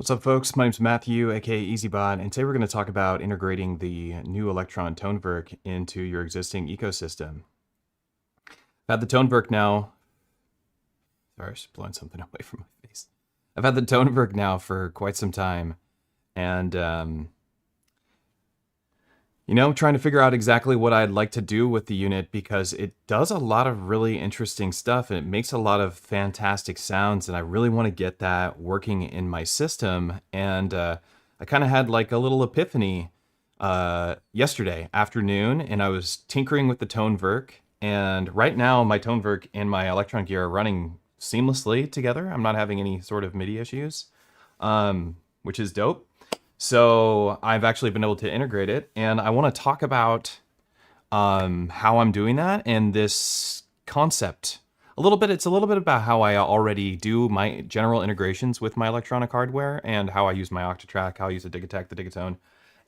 What's up, folks? My name's Matthew, aka EZBOT, and today we're going to talk about integrating the new Electron Toneverk into your existing ecosystem. I've had the Toneverk now. Sorry, I was just blowing something away from my face. I've had the Toneverk now for quite some time, and trying to figure out exactly what I'd like to do with the unit, because it does a lot of really interesting stuff and it makes a lot of fantastic sounds, and I really want to get that working in my system. And I kind of had like a little epiphany yesterday afternoon, and I was tinkering with the Toneverk, and right now my Toneverk and my Electron gear are running seamlessly together. I'm not having any sort of MIDI issues, which is dope. So I've actually been able to integrate it, and I want to talk about how I'm doing that and this concept a little bit. It's a little bit about how I already do my general integrations with my electronic hardware, and how I use my Octatrack, how I use the Digitech, the Digatone,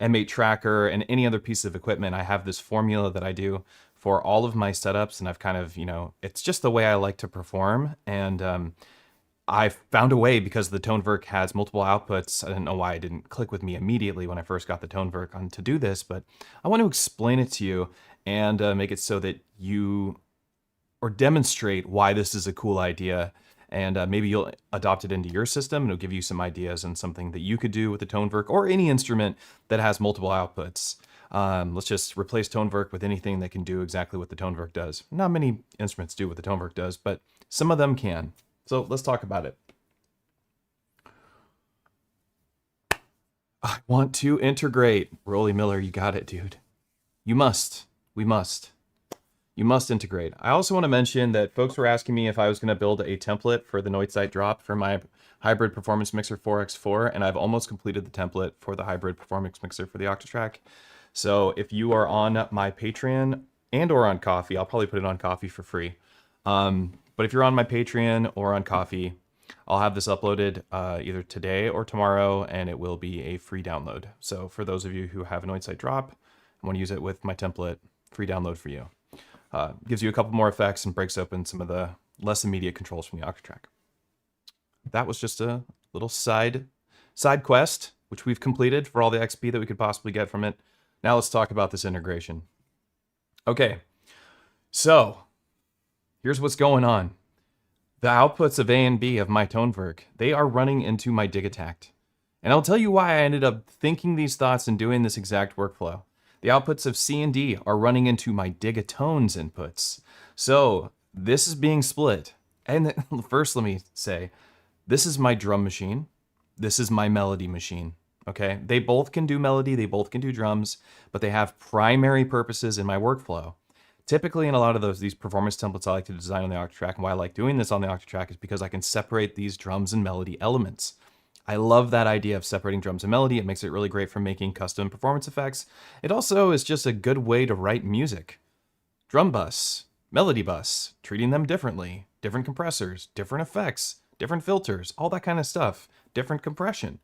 M8 Tracker, and any other piece of equipment. I have this formula that I do for all of my setups, and I've kind of, it's just the way I like to perform. And I found a way, because the Toneverk has multiple outputs. I didn't know why it didn't click with me immediately when I first got the Toneverk on to do this, but I want to explain it to you and make it so that you, or demonstrate why this is a cool idea, and maybe you'll adopt it into your system, and it'll give you some ideas and something that you could do with the Toneverk or any instrument that has multiple outputs. Let's just replace Toneverk with anything that can do exactly what the Toneverk does. Not many instruments do what the Toneverk does, but some of them can. So let's talk about it. I want to integrate. Rolly Miller, you got it, dude. You must. We must. You must integrate. I also want to mention that folks were asking me if I was going to build a template for the Noisite drop for my Hybrid Performance Mixer 4x4, and I've almost completed the template for the Hybrid Performance Mixer for the Octatrack. So if you are on my Patreon and or on Coffee, I'll probably put it on Coffee for free. But if you're on my Patreon or on Coffee, I'll have this uploaded either today or tomorrow, and it will be a free download. So for those of you who have a Noisite drop and want to use it with my template, free download for you. Gives you a couple more effects and breaks open some of the less immediate controls from the Octatrack. That was just a little side quest, which we've completed for all the XP that we could possibly get from it. Now let's talk about this integration. Okay, so here's what's going on. The outputs of A and B of my Toneverk, they are running into my Digitact. And I'll tell you why I ended up thinking these thoughts and doing this exact workflow. The outputs of C and D are running into my Digatone's inputs. So this is being split. And first, let me say, this is my drum machine. This is my melody machine. Okay, they both can do melody, they both can do drums, but they have primary purposes in my workflow. Typically, in a lot of these performance templates I like to design on the Octatrack, and why I like doing this on the Octatrack is because I can separate these drums and melody elements. I love that idea of separating drums and melody. It makes it really great for making custom performance effects. It also is just a good way to write music. Drum bus, melody bus, treating them differently, different compressors, different effects, different filters, all that kind of stuff, different compression.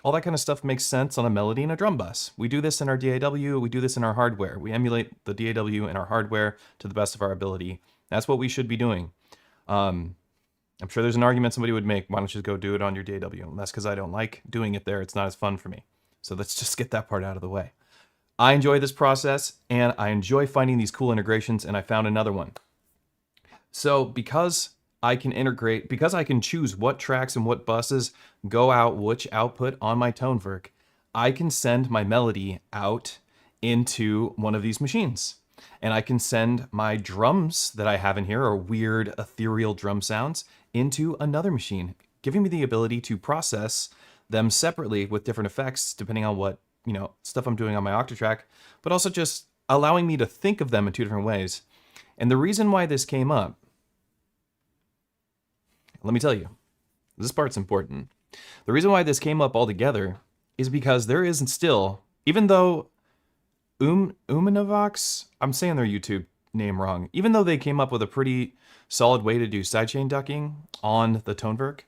All that kind of stuff makes sense on a melody and a drum bus. We do this in our DAW, we do this in our hardware. We emulate the DAW in our hardware to the best of our ability. That's what we should be doing. I'm sure there's an argument somebody would make, why don't you just go do it on your DAW? And that's because I don't like doing it there. It's not as fun for me. So let's just get that part out of the way. I enjoy this process, and I enjoy finding these cool integrations, and I found another one. So because I can integrate, because I can choose what tracks and what buses go out which output on my Toneverk, I can send my melody out into one of these machines. And I can send my drums that I have in here, or weird ethereal drum sounds, into another machine, giving me the ability to process them separately with different effects, depending on what, stuff I'm doing on my Octatrack, but also just allowing me to think of them in two different ways. And the reason why this came up Let me tell you, this part's important. The reason why this came up all together is because there isn't still, even though Uminovox, I'm saying their YouTube name wrong, even though they came up with a pretty solid way to do sidechain ducking on the Toneverk,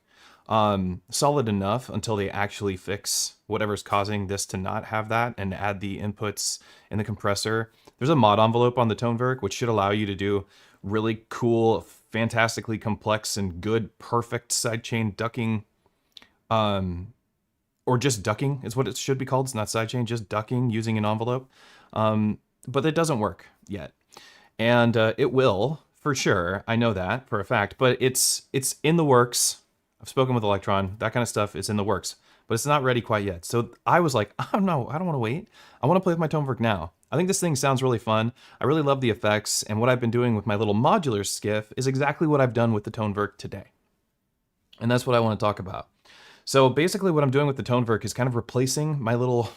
solid enough until they actually fix whatever's causing this to not have that and add the inputs in the compressor. There's a mod envelope on the Toneverk which should allow you to do really cool, fantastically complex and good, perfect sidechain ducking, or just ducking is what it should be called. It's not sidechain, just ducking using an envelope. But it doesn't work yet. And it will, for sure. I know that for a fact, but it's in the works. I've spoken with Electron. That kind of stuff is in the works, but it's not ready quite yet. So I was like, oh no, I don't want to wait. I want to play with my Toneverk now. I think this thing sounds really fun. I really love the effects, and what I've been doing with my little modular skiff is exactly what I've done with the Toneverk today. And that's what I want to talk about. So basically what I'm doing with the Toneverk is kind of replacing my little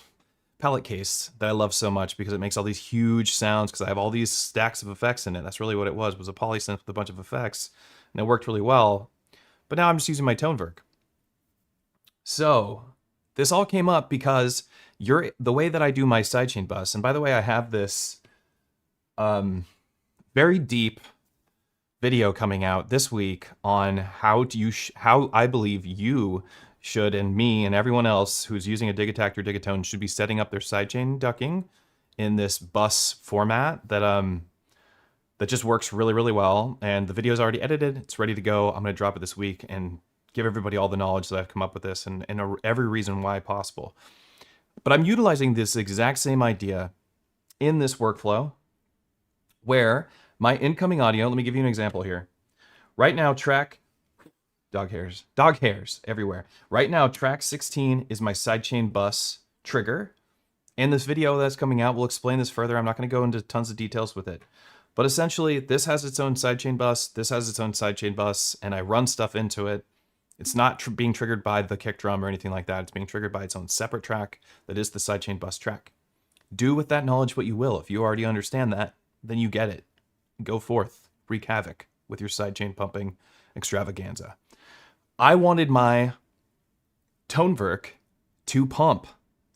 palette case that I love so much because it makes all these huge sounds because I have all these stacks of effects in it. That's really what it was a polysynth with a bunch of effects, and it worked really well. But now I'm just using my Toneverk. So this all came up because the way that I do my sidechain bus, and by the way, I have this very deep video coming out this week on how I believe you should, and me and everyone else who's using a Digitact or Digatone should be setting up their sidechain ducking in this bus format that just works really, really well. And the video is already edited. It's ready to go. I'm going to drop it this week and give everybody all the knowledge that I've come up with this and every reason why possible. But I'm utilizing this exact same idea in this workflow where my incoming audio, let me give you an example here. Right now, dog hairs everywhere. Right now, track 16 is my sidechain bus trigger. And this video that's coming out will explain this further. I'm not going to go into tons of details with it. But essentially, this has its own sidechain bus, this has its own sidechain bus, and I run stuff into it. It's not being triggered by the kick drum or anything like that. It's being triggered by its own separate track that is the sidechain bus track. Do with that knowledge what you will. If you already understand that, then you get it. Go forth, wreak havoc with your sidechain pumping extravaganza. I wanted my Toneverk to pump.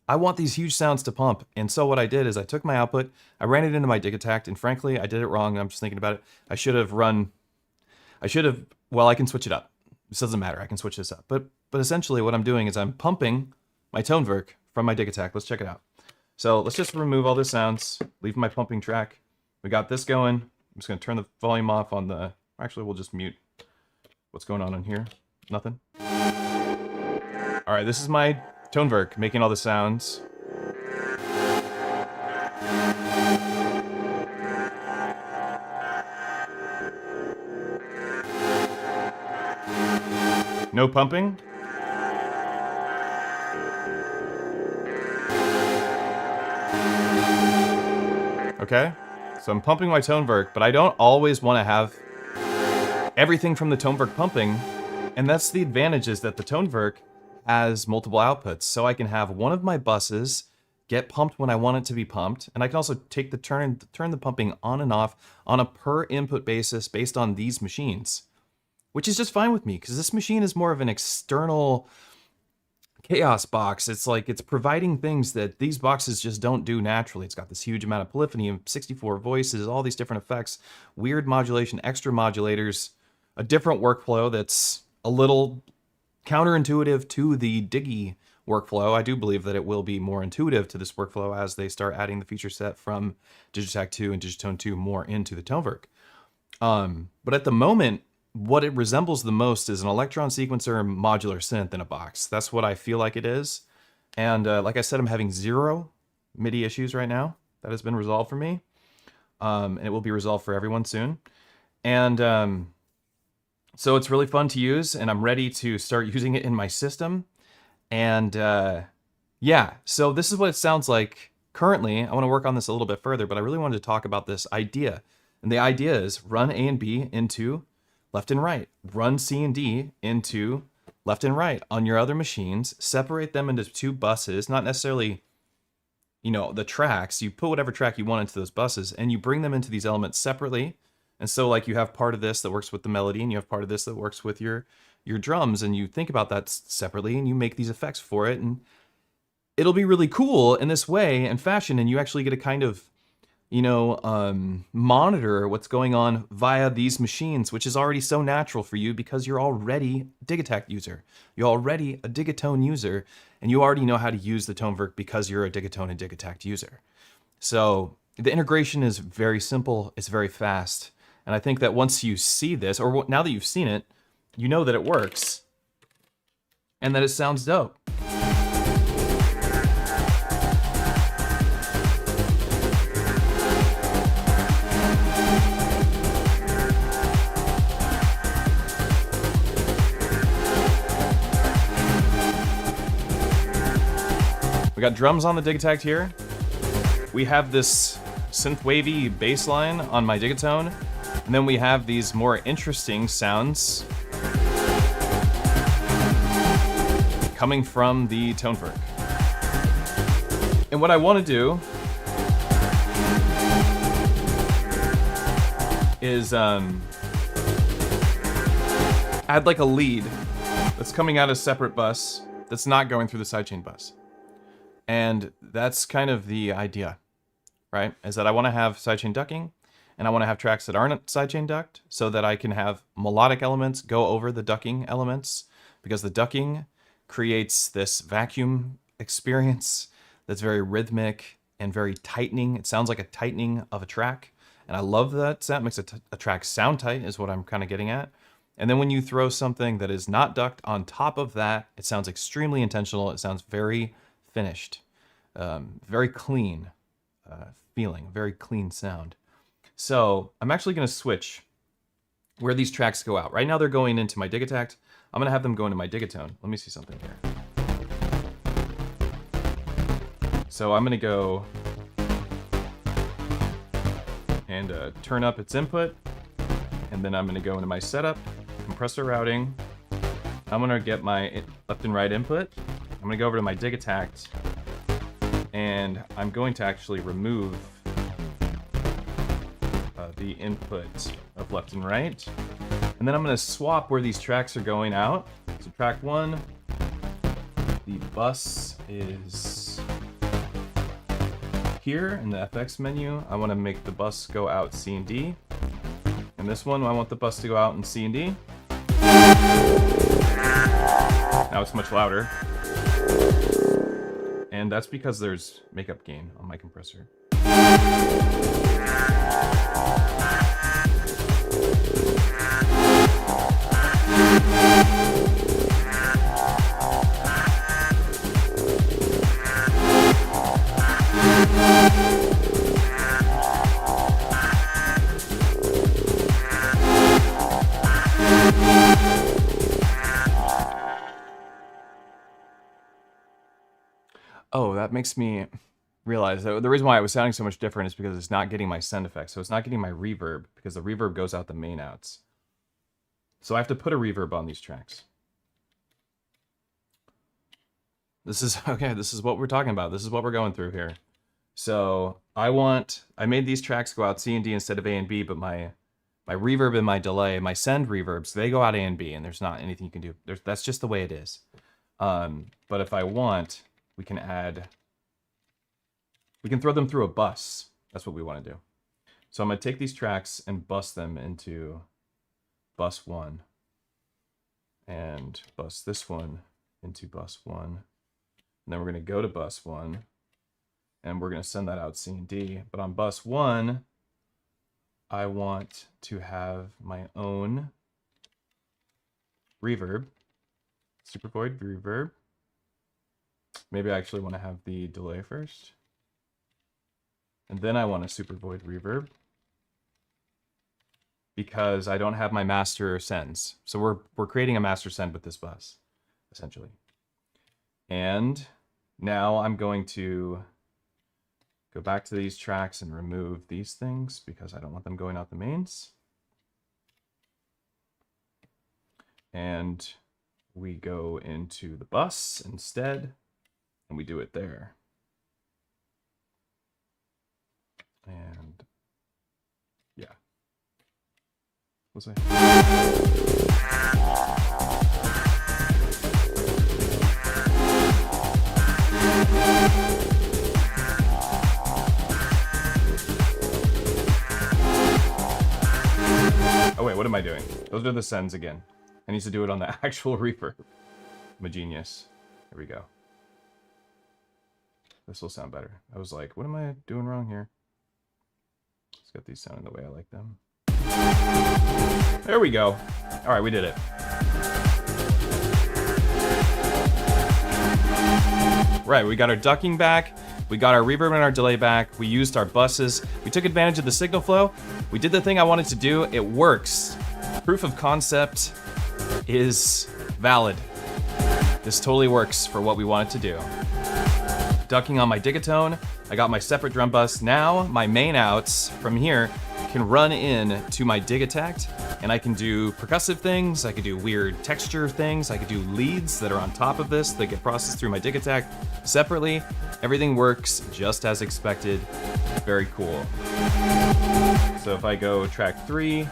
I want these huge sounds to pump. And so what I did is I took my output, I ran it into my Digitact, and frankly, I did it wrong. I'm just thinking about it. Well, I can switch it up. This doesn't matter. I can switch this up. But essentially what I'm doing is I'm pumping my Toneverk from my Digitact. Let's check it out. So let's just remove all the sounds, leave my pumping track. We got this going. I'm just going to turn the volume off on the... Actually, we'll just mute what's going on in here. Nothing. All right, this is my Toneverk making all the sounds. No pumping. Okay, so I'm pumping my Toneverk, but I don't always want to have everything from the Toneverk pumping, and that's the advantage is that the Toneverk has multiple outputs, so I can have one of my buses get pumped when I want it to be pumped, and I can also take the turn the pumping on and off on a per input basis based on these machines, which is just fine with me because this machine is more of an external chaos box. It's like it's providing things that these boxes just don't do naturally. It's got this huge amount of polyphony, 64 voices, all these different effects, weird modulation, extra modulators, a different workflow that's a little counterintuitive to the Diggy workflow. I do believe that it will be more intuitive to this workflow as they start adding the feature set from Digitact 2 and Digitone 2 more into the Toneverk. But at the moment, what it resembles the most is an electron sequencer modular synth in a box. That's what I feel like it is. And like I said, I'm having 0 MIDI issues right now. That has been resolved for me. And it will be resolved for everyone soon. And so it's really fun to use, and I'm ready to start using it in my system. And yeah, so this is what it sounds like currently. I want to work on this a little bit further, but I really wanted to talk about this idea. And the idea is run A and B into left and right. Run C and D into left and right on your other machines. Separate them into 2 buses, not necessarily, you know, the tracks. You put whatever track you want into those buses, and you bring them into these elements separately. And so like you have part of this that works with the melody and you have part of this that works with your drums, and you think about that separately and you make these effects for it, and it'll be really cool in this way and fashion, and you actually get a kind of, you know, monitor what's going on via these machines, which is already so natural for you because you're already a Digitakt user. You're already a Digatone user, and you already know how to use the Toneverk because you're a Digatone and Digitakt user. So the integration is very simple, it's very fast, and I think that once you see this, or now that you've seen it, you know that it works and that it sounds dope. We got drums on the Digitakt here. We have this synth wavy bass line on my Digatone, and then we have these more interesting sounds coming from the Toneverk. And what I want to do is add like a lead that's coming out a separate bus that's not going through the sidechain bus. And that's kind of the idea, right? Is that I want to have sidechain ducking, and I want to have tracks that aren't sidechain ducked so that I can have melodic elements go over the ducking elements, because the ducking creates this vacuum experience that's very rhythmic and very tightening. It sounds like a tightening of a track, and I love that sound. It makes a track sound tight is what I'm kind of getting at. And then when you throw something that is not ducked on top of that, it sounds extremely intentional. It sounds very finished, very clean feeling, very clean sound. So I'm actually going to switch where these tracks go out. Right now they're going into my Digitakt. I'm going to have them go into my Digatone. Let me see something here. So I'm going to go and turn up its input, and then I'm going to go into my setup, compressor routing. I'm going to get my left and right input. I'm going to go over to my Digitakt, and I'm going to actually remove the input of left and right. And then I'm going to swap where these tracks are going out. So track 1, the bus is here in the FX menu. I want to make the bus go out C and D. And this one, I want the bus to go out in C and D. Now it's much louder. And that's because there's makeup gain on my compressor. Oh, that makes me realize that the reason why it was sounding so much different is because it's not getting my send effect. So it's not getting my reverb, because the reverb goes out the main outs. So I have to put a reverb on these tracks. This is, okay, this is what we're talking about. This is what we're going through here. So I made these tracks go out C and D instead of A and B, but my reverb and my delay, my send reverbs, they go out A and B, and there's not anything you can do. That's just the way it is. But if I want, we can throw them through a bus. That's what we want to do. So I'm going to take these tracks and bus them into bus 1, and bus this one into bus 1. And then we're going to go to bus 1, and we're going to send that out C and D. But on bus 1, I want to have my own reverb, super void reverb. Maybe I actually want to have the delay first. And then I want a super void reverb, because I don't have my master sends. So we're creating a master send with this bus, essentially. And now I'm going to go back to these tracks and remove these things because I don't want them going out the mains. And we go into the bus instead, and we do it there. And yeah. We'll see. Oh wait, what am I doing? Those are the sends again. I need to do it on the actual reverb. I'm a genius. Here we go. This will sound better. I was like, what am I doing wrong here? Let's get these sounding the way I like them. There we go. All right, we did it. Right, we got our ducking back. We got our reverb and our delay back. We used our buses. We took advantage of the signal flow. We did the thing I wanted to do. It works. Proof of concept is valid. This totally works for what we wanted to do. Ducking on my digatone. I got my separate drum bus. Now my main outs from here can run in to my dig attack, and I can do percussive things. I can do weird texture things. I could do leads that are on top of this that get processed through my dig attack separately. Everything works just as expected. Very cool. So if I go track 3,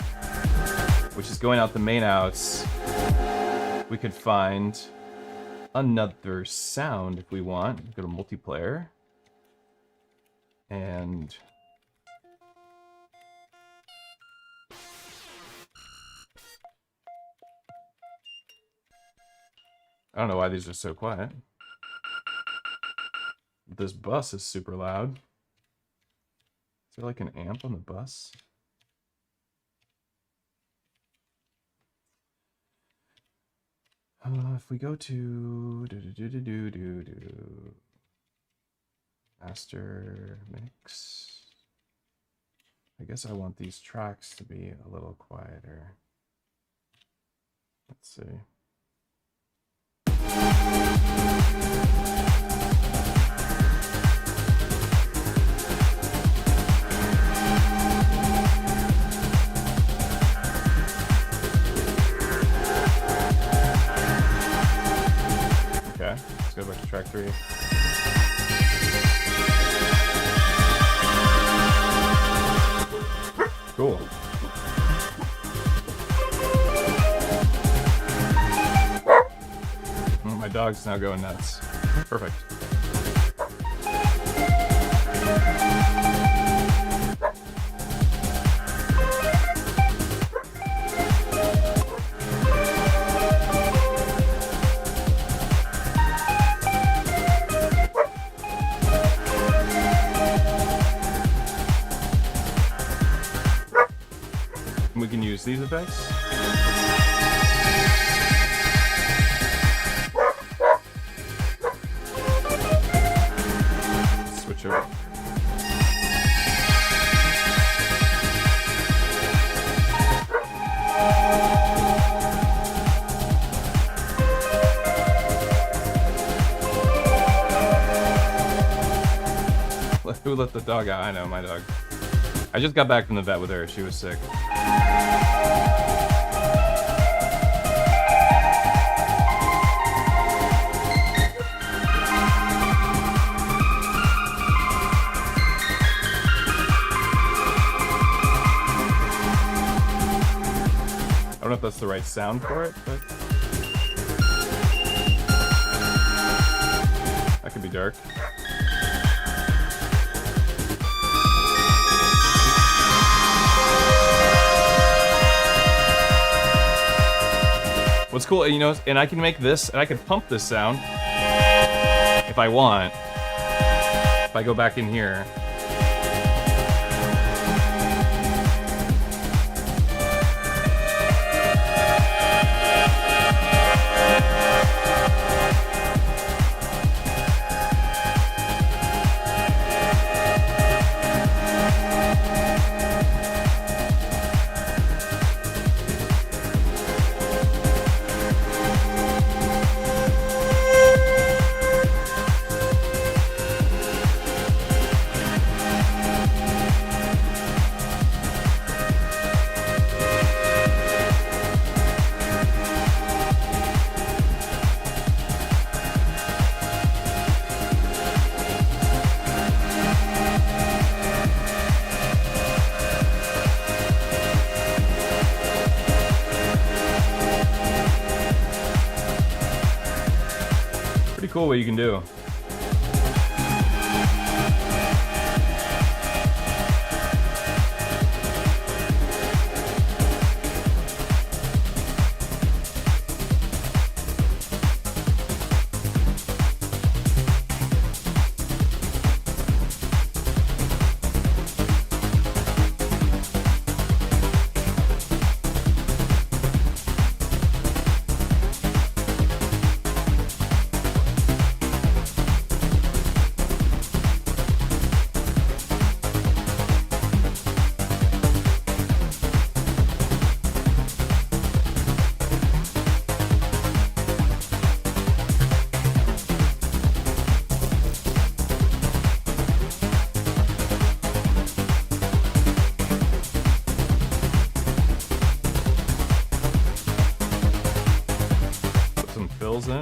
which is going out the main outs, we could find another sound if we want. Go to multiplayer. And I don't know why these are so quiet. This bus is super loud. Is there like an amp on the bus? If we go to master mix, I guess I want these tracks to be a little quieter. Let's see. Okay, let's go back to track 3. Cool. My dog's now going nuts. Perfect. We can use these effects. Switch over. Who let the dog out? I know, my dog. I just got back from the vet with her. She was sick. I don't know if that's the right sound for it, but that could be dark. What's cool, you know, and I can make this, and I can pump this sound if I want. If I go back in here. Pretty cool what you can do. In. I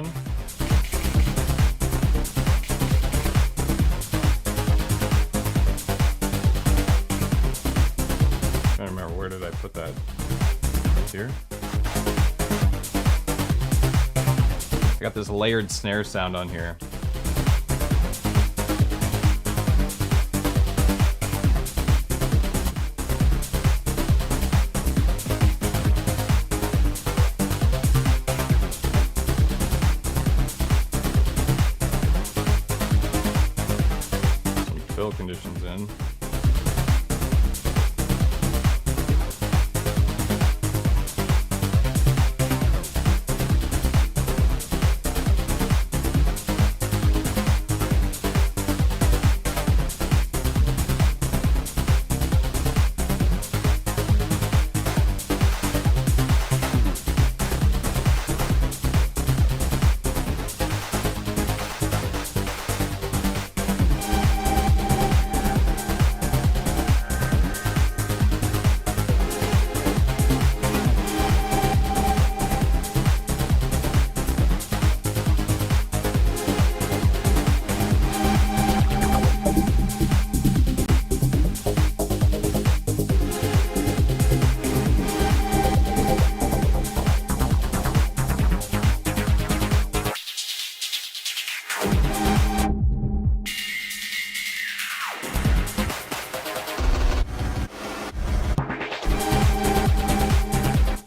don't remember, where did I put that? Here? I got this layered snare sound on here. Conditions in.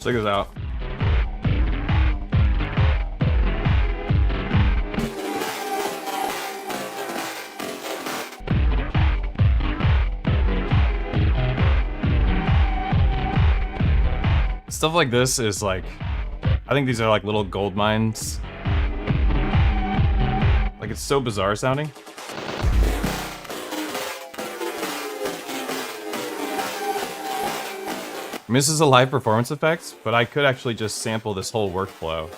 Check this out. Stuff like this is like, I think these are like little gold mines. Like, it's so bizarre sounding. I mean, this is a live performance effect, but I could actually just sample this whole workflow.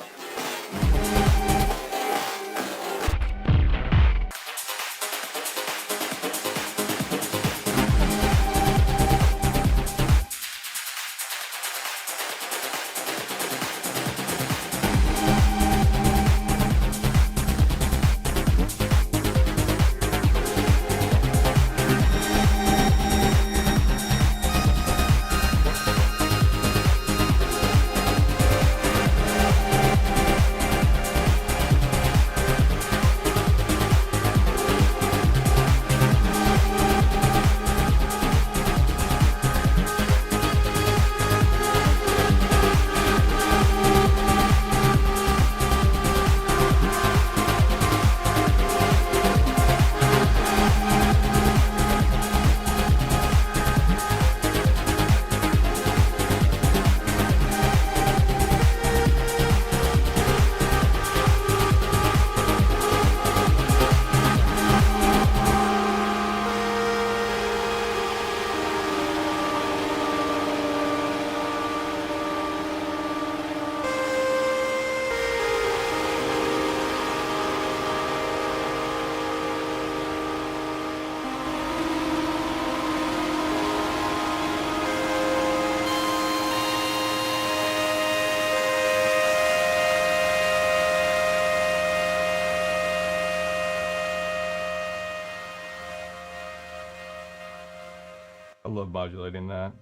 I love modulating that.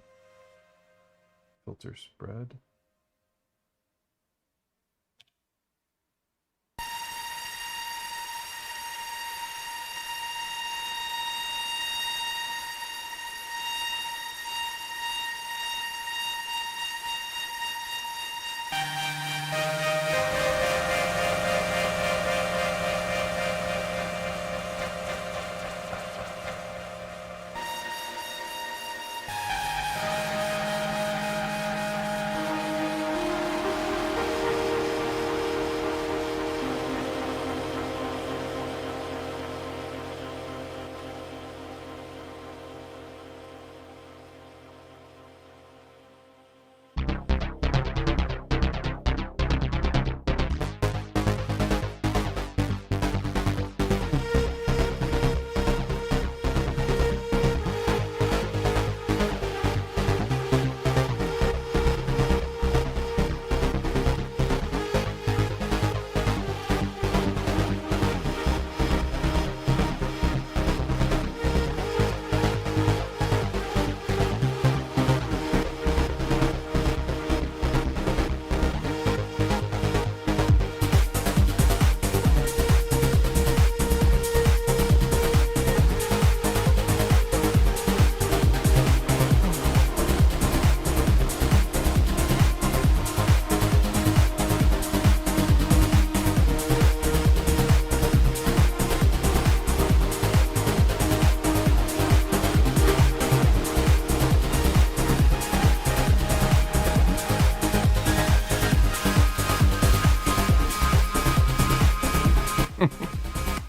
Filter spread.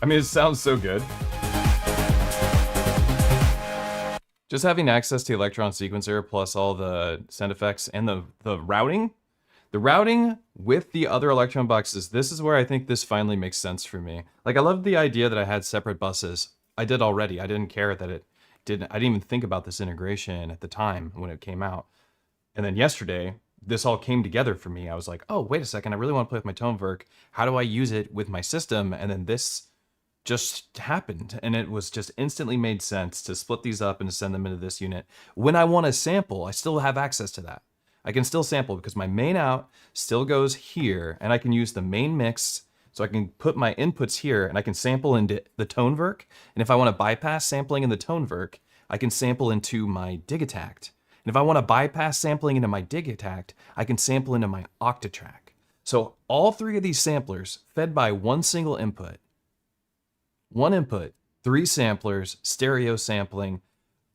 I mean, it sounds so good. Just having access to the Electron sequencer plus all the send effects and the routing with the other Electron boxes, this is where I think this finally makes sense for me. Like, I love the idea that I had separate buses. I did already. I didn't care that it didn't. I didn't even think about this integration at the time when it came out. And then yesterday, this all came together for me. I was like, oh, wait a second. I really want to play with my Toneverk. How do I use it with my system? And then this just happened, and it was just instantly made sense to split these up and to send them into this unit. When I want to sample, I still have access to that. I can still sample because my main out still goes here, and I can use the main mix, so I can put my inputs here, and I can sample into the Toneverk. And if I want to bypass sampling in the Toneverk, I can sample into my Digitact. And if I want to bypass sampling into my Digitact, I can sample into my Octatrack. So all three of these samplers fed by one single input. One input, three samplers, stereo sampling.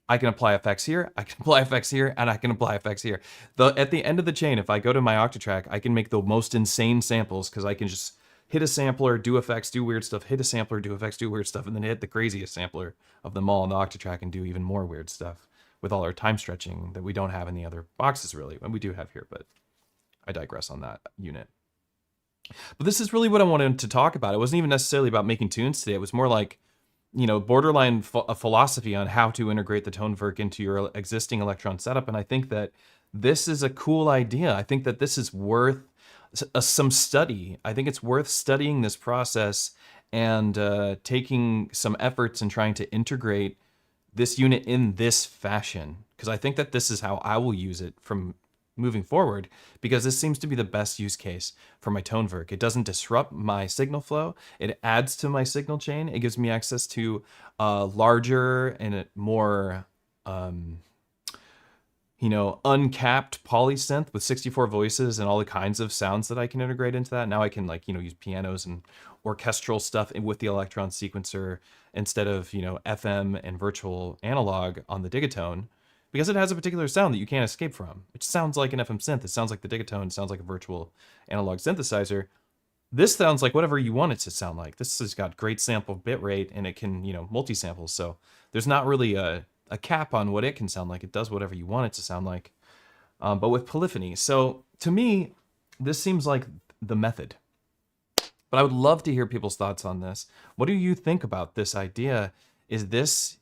I can apply effects here, I can apply effects here, and I can apply effects here. At the end of the chain, if I go to my Octatrack, I can make the most insane samples because I can just hit a sampler, do effects, do weird stuff, hit a sampler, do effects, do weird stuff, and then hit the craziest sampler of them all in the Octatrack and do even more weird stuff with all our time stretching that we don't have in the other boxes really, and we do have here, but I digress on that unit. But this is really what I wanted to talk about. It wasn't even necessarily about making tunes today. It was more like, you know, borderline a philosophy on how to integrate the Toneverk into your existing Electron setup. And I think that this is a cool idea. I think that this is worth some study. I think it's worth studying this process and taking some efforts and trying to integrate this unit in this fashion. Because I think that this is how I will use it from moving forward, because this seems to be the best use case for my Toneverk. It doesn't disrupt my signal flow. It adds to my signal chain. It gives me access to a larger and a more, you know, uncapped polysynth with 64 voices and all the kinds of sounds that I can integrate into that. Now I can, like, you know, use pianos and orchestral stuff with the Electron sequencer instead of, you know, FM and virtual analog on the Digatone, because it has a particular sound that you can't escape from. It sounds like an FM synth. It sounds like the Digatone. It sounds like a virtual analog synthesizer. This sounds like whatever you want it to sound like. This has got great sample bit rate, and it can, you know, multi-samples. So there's not really a cap on what it can sound like. It does whatever you want it to sound like, but with polyphony. So to me, this seems like the method. But I would love to hear people's thoughts on this. What do you think about this idea? Is this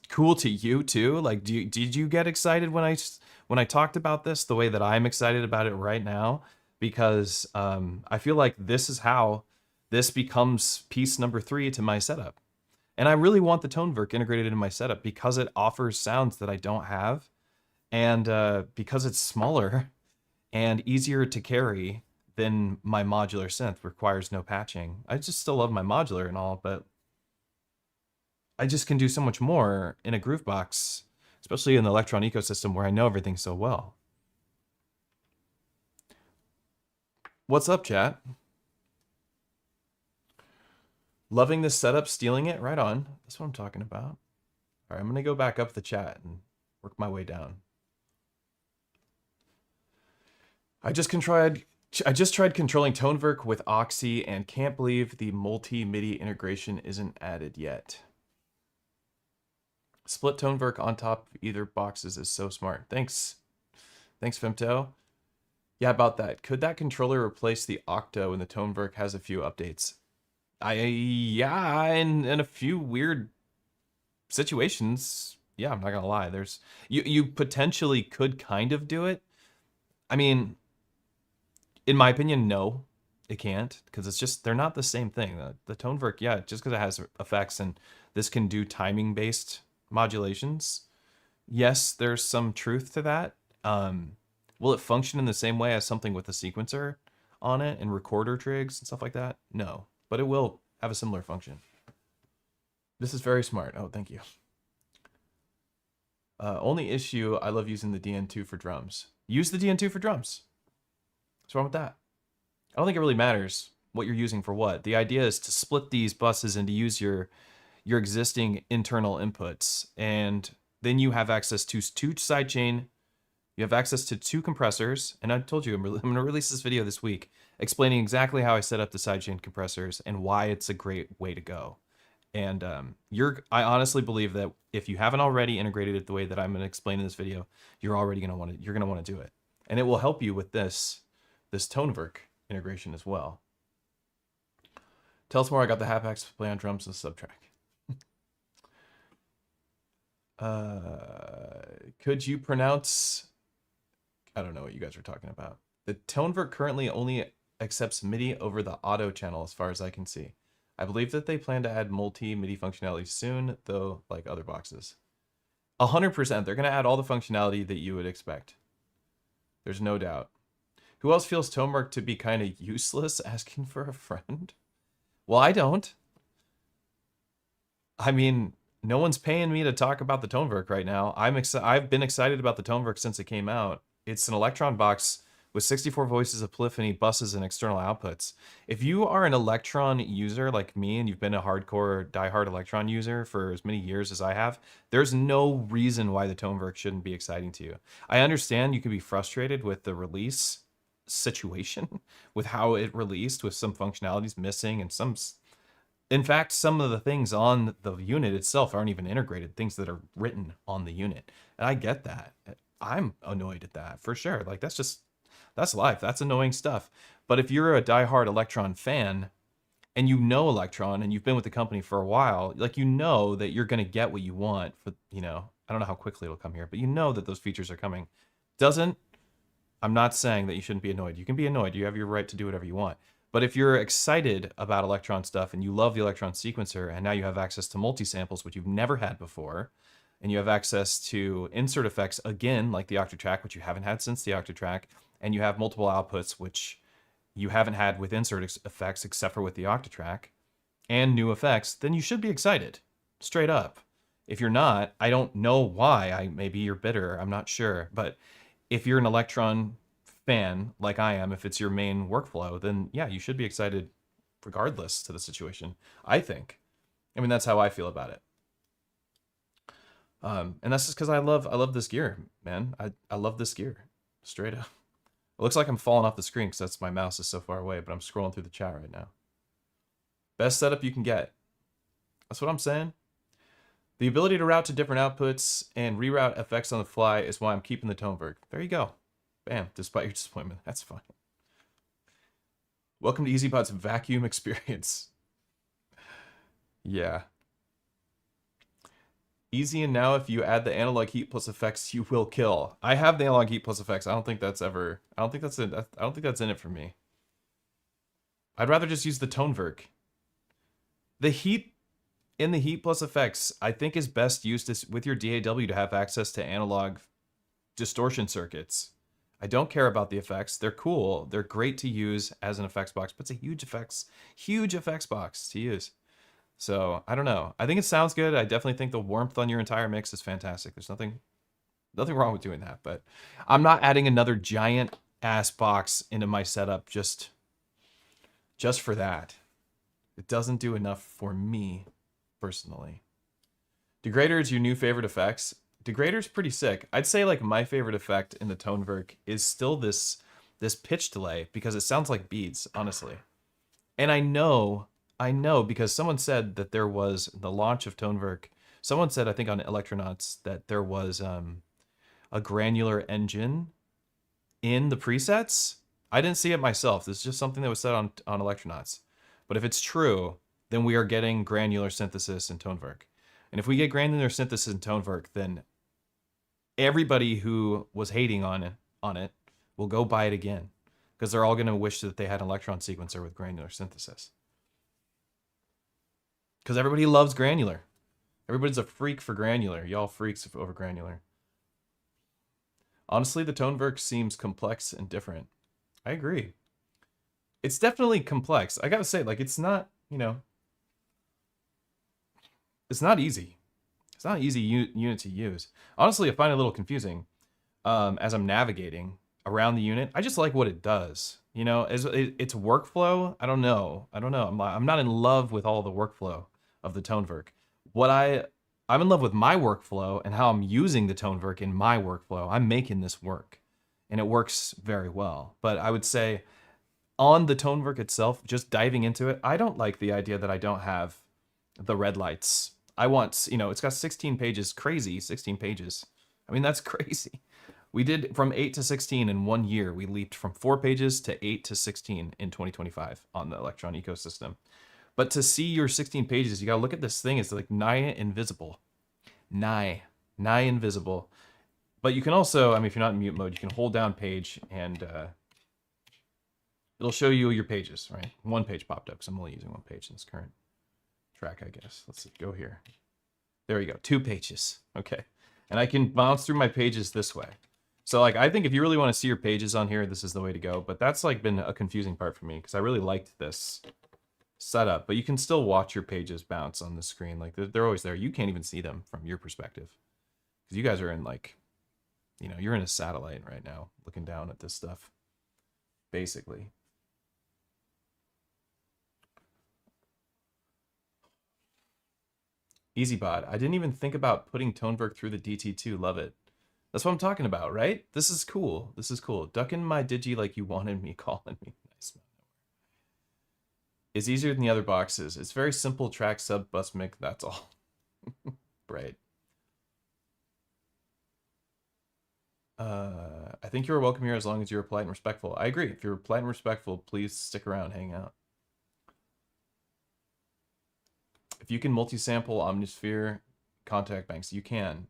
cool to you too? Like, did you get excited when I talked about this the way that I'm excited about it right now? Because I feel like this is how this becomes piece number 3 to my setup. And I really want the Toneverk integrated into my setup because it offers sounds that I don't have, and because it's smaller and easier to carry than my modular synth, requires no patching. I just still love my modular and all, but I just can do so much more in a Groovebox, especially in the Electron ecosystem where I know everything so well. What's up, chat? Loving this setup, stealing it? Right on. That's what I'm talking about. All right, I'm going to go back up the chat and work my way down. I just tried controlling Toneverk with Oxy and can't believe the multi-MIDI integration isn't added yet. Split Toneverk on top of either boxes is so smart. Thanks. Thanks, Femto. Yeah, about that. Could that controller replace the Octo when the Toneverk has a few updates? Yeah, in a few weird situations. Yeah, I'm not gonna lie. There's you potentially could kind of do it. I mean, in my opinion, no, it can't, because it's just, they're not the same thing. The Toneverk, yeah, just because it has effects and this can do timing based modulations, yes, there's some truth to that. Will it function in the same way as something with a sequencer on it and recorder trigs and stuff like that? No, but it will have a similar function. This is very smart. Oh, thank you. Only issue, I love using the DN2 for drums. Use the DN2 for drums. What's wrong with that? I don't think it really matters what you're using for what. The idea is to split these buses and to use your existing internal inputs, and then you have access to 2 sidechain You have access to 2 compressors, and I told you I'm going to release this video this week explaining exactly how I set up the sidechain compressors and why it's a great way to go. And I honestly believe that if you haven't already integrated it the way that I'm going to explain in this video, you're going to want to do it, and it will help you with this Toneverk integration as well. Tell us more. I got the Hapax to play on drums and subtrack. Could you pronounce? I don't know what you guys are talking about. The Toneverk currently only accepts MIDI over the auto channel, as far as I can see. I believe that they plan to add multi-MIDI functionality soon, though, like other boxes. 100%. They're going to add all the functionality that you would expect. There's no doubt. Who else feels Toneverk to be kind of useless? Asking for a friend? Well, I don't. I mean, no one's paying me to talk about the Toneverk right now. I've been excited about the Toneverk since it came out. It's an Electron box with 64 voices, epiphany, buses, and external outputs. If you are an Electron user like me, and you've been a hardcore, diehard Electron user for as many years as I have, there's no reason why the Toneverk shouldn't be exciting to you. I understand you can be frustrated with the release situation, with how it released, with some functionalities missing, and in fact, some of the things on the unit itself aren't even integrated, things that are written on the unit. And I get that. I'm annoyed at that, for sure. Like, that's life. That's annoying stuff. But if you're a diehard Electron fan, and you know Electron, and you've been with the company for a while, like, you know that you're going to get what you want for, I don't know how quickly it'll come here, but you know that those features are coming. I'm not saying that you shouldn't be annoyed. You can be annoyed. You have your right to do whatever you want. But if you're excited about Electron stuff and you love the Electron sequencer, and now you have access to multi-samples, which you've never had before, and you have access to insert effects, again, like the Octatrack, which you haven't had since the Octatrack, and you have multiple outputs, which you haven't had with insert effects except for with the Octatrack, and new effects, then you should be excited, straight up. If you're not, I don't know why. Maybe you're bitter, I'm not sure. But if you're an Electron fan, like I am, if it's your main workflow, then yeah, you should be excited regardless to the situation, I think. I mean, that's how I feel about it. And that's just because I love this gear, man. I love this gear, straight up. It looks like I'm falling off the screen because that's my mouse is so far away, but I'm scrolling through the chat right now. Best setup you can get. That's what I'm saying. The ability to route to different outputs and reroute effects on the fly is why I'm keeping the Toneverk. There you go. Bam, despite your disappointment. That's fine. Welcome to EZBOT's vacuum experience. Yeah. Easy, and now if you add the analog heat plus effects, you will kill. I have the analog heat plus effects. I don't think that's in it for me. I'd rather just use the Toneverk. The heat in the heat plus effects, I think, is best used with your DAW to have access to analog distortion circuits. I don't care about the effects. They're cool. They're great to use as an effects box, but it's a huge effects box to use. So I don't know. I think it sounds good. I definitely think the warmth on your entire mix is fantastic. There's nothing wrong with doing that, but I'm not adding another giant ass box into my setup just for that. It doesn't do enough for me personally. Degrader is your new favorite effects. Degrader's pretty sick. I'd say like my favorite effect in the Toneverk is still this pitch delay, because it sounds like beats, honestly. And I know because someone said that there was the launch of Toneverk. Someone said, I think on Electronauts, that there was a granular engine in the presets. I didn't see it myself. This is just something that was said on Electronauts. But if it's true, then we are getting granular synthesis in Toneverk. And if we get granular synthesis in Toneverk, then everybody who was hating on it will go buy it again, because they're all going to wish that they had an Electron sequencer with granular synthesis. Because everybody loves granular. Everybody's a freak for granular. Y'all freaks over granular. Honestly, the Toneverk seems complex and different. I agree. It's definitely complex. I gotta say, like, it's not, it's not easy. It's not an easy unit to use. Honestly, I find it a little confusing as I'm navigating around the unit. I just like what it does. Its workflow, I don't know. I'm not in love with all the workflow of the Toneverk. What I I'm in love with my workflow and how I'm using the Toneverk in my workflow. I'm making this work, and it works very well. But I would say on the Toneverk itself, just diving into it, I don't like the idea that I don't have the red lights. I want, you know, it's got 16 pages, crazy 16 pages. I mean, that's crazy. We did from 8 to 16 in 1 year. We leaped from 4 pages to 8 to 16 in 2025 on the Electron ecosystem. But to see your 16 pages, you gotta look at this thing. It's like nigh invisible. Nigh invisible. But you can also, I mean, if you're not in mute mode, you can hold down page and it'll show you your pages, right? 1 page popped up because I'm only using 1 page in this current track, I guess. Let's see, go here. There you go, 2 pages, okay. And I can bounce through my pages this way. So like, I think if you really want to see your pages on here, this is the way to go. But that's like been a confusing part for me because I really liked this setup. But you can still watch your pages bounce on the screen. Like they're always there. You can't even see them from your perspective because you guys are in like, you know, you're in a satellite right now looking down at this stuff, basically. EZBOT. I didn't even think about putting Toneverk through the DT2. Love it. That's what I'm talking about, right? This is cool. This is cool. Ducking my digi like you wanted me, calling me. Nice. It's easier than the other boxes. It's very simple track sub bus mic. That's all. Right. I think you're welcome here as long as you're polite and respectful. I agree. If you're polite and respectful, please stick around, hang out. If you can multi-sample Omnisphere contact banks, you can.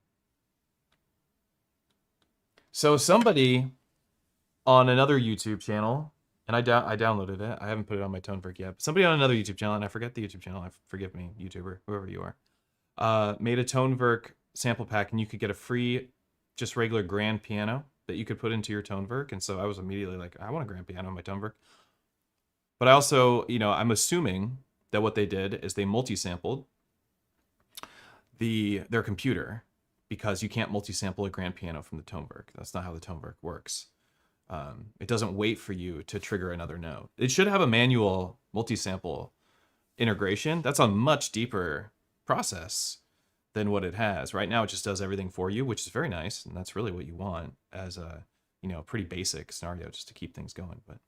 So somebody on another YouTube channel, and I downloaded it. I haven't put it on my Toneverk yet. But somebody on another YouTube channel, and I forget the YouTube channel. Forgive me, YouTuber, whoever you are, made a Toneverk sample pack, and you could get a free, just regular grand piano that you could put into your Toneverk. And so I was immediately like, I want a grand piano on my Toneverk. But I also, you know, I'm assuming that what they did is they multi-sampled their computer, because you can't multi-sample a grand piano from the Toneverk. That's not how the Toneverk works. It doesn't wait for you to trigger another note. It should have a manual multi-sample integration. That's a much deeper process than what it has. Right now it just does everything for you, which is very nice, and that's really what you want as a, you know, pretty basic scenario just to keep things going. But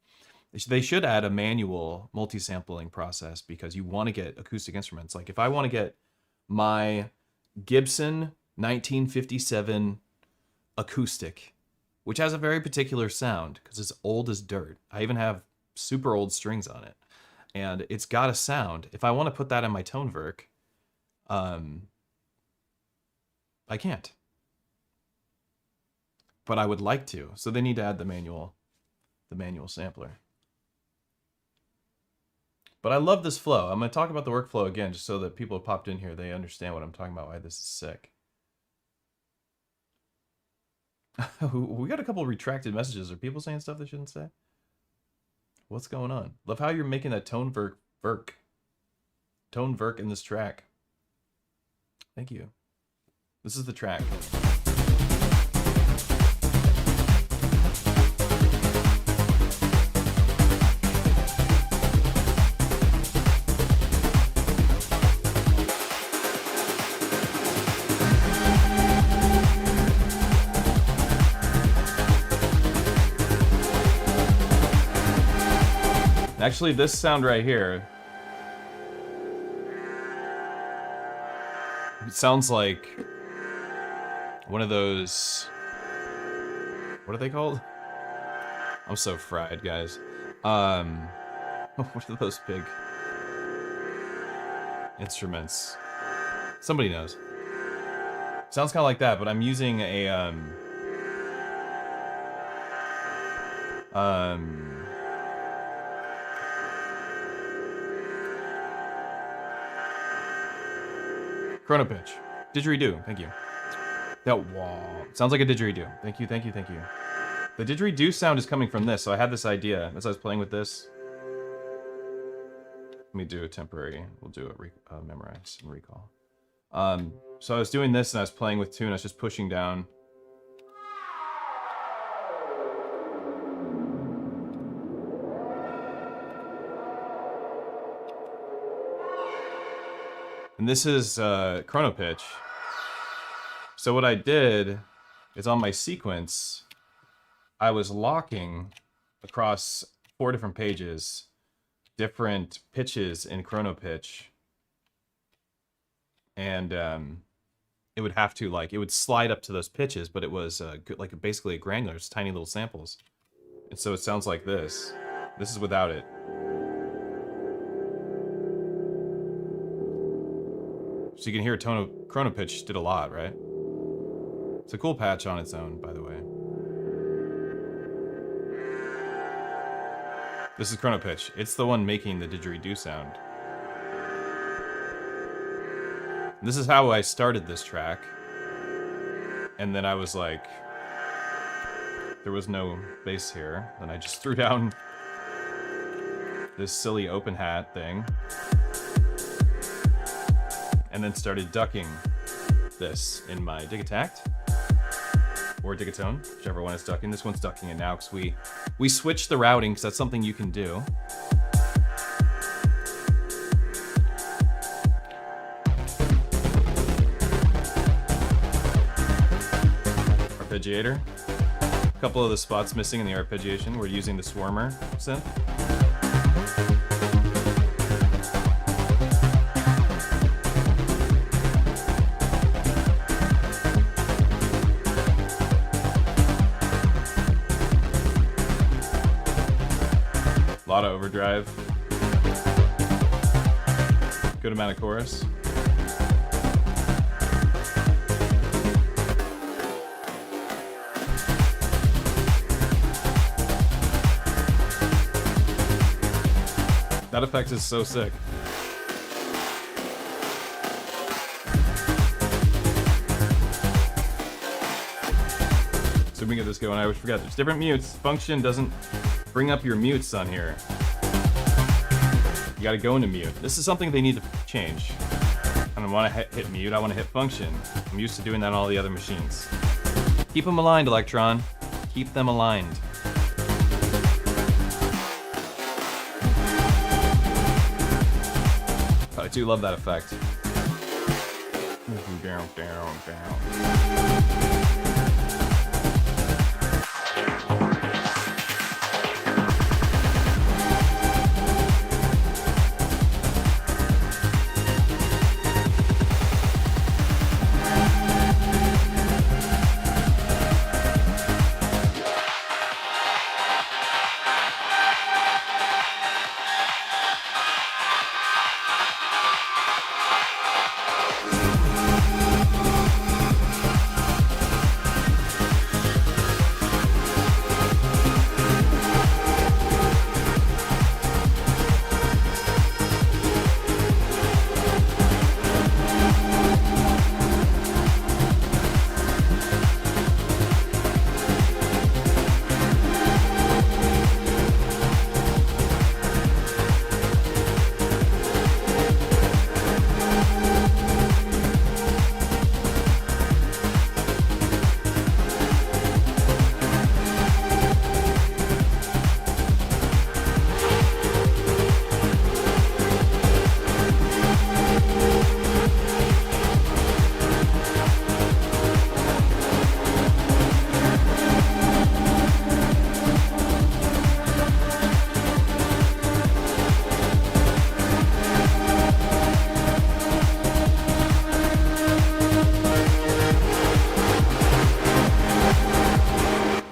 they should add a manual multi-sampling process, because you want to get acoustic instruments. Like if I want to get my Gibson 1957 acoustic, which has a very particular sound because it's old as dirt. I even have super old strings on it, and it's got a sound. If I want to put that in my Toneverk, I can't. But I would like to. So they need to add the manual sampler. But I love this flow. I'm going to talk about the workflow again, just so that people have popped in here, they understand what I'm talking about, why this is sick. We got a couple of retracted messages. Are people saying stuff they shouldn't say? What's going on? Love how you're making that Toneverk in this track. Thank you. This is the track. Actually, this sound right here, it sounds like one of those, what are they called? I'm so fried, guys. What are those big instruments? Somebody knows. Sounds kind of like that, but I'm using a Chrono pitch. Didgeridoo, thank you. That wah. Sounds like a didgeridoo. Thank you, thank you, thank you. The didgeridoo sound is coming from this, so I had this idea as I was playing with this. Let me do a temporary, we'll do a memorize and recall. So I was doing this and I was playing with tune, I was just pushing down. And this is chrono pitch. So what I did is on my sequence, I was locking across 4 different pages, different pitches in chrono pitch. And it would have to, like, it would slide up to those pitches, but it was like basically a granular, just tiny little samples. And so it sounds like this. This is without it. So you can hear chrono pitch did a lot, right? It's a cool patch on its own, by the way. This is chrono pitch. It's the one making the didgeridoo sound. This is how I started this track. And then I was like, there was no bass here. Then I just threw down this silly open hat thing. And then started ducking this in my digitact. Or digatone, whichever one is ducking. This one's ducking it now because we switched the routing because that's something you can do. Arpeggiator. A couple of the spots missing in the arpeggiation. We're using the Swarmer synth. A lot of overdrive. Good amount of chorus. That effect is so sick. So we can get this going. I always forget. There's different mutes. Function doesn't bring up your mutes on here. You gotta go into mute. This is something they need to change. I don't want to hit mute, I want to hit function. I'm used to doing that on all the other machines. Keep them aligned, Electron. Keep them aligned. I do love that effect. Down, down, down.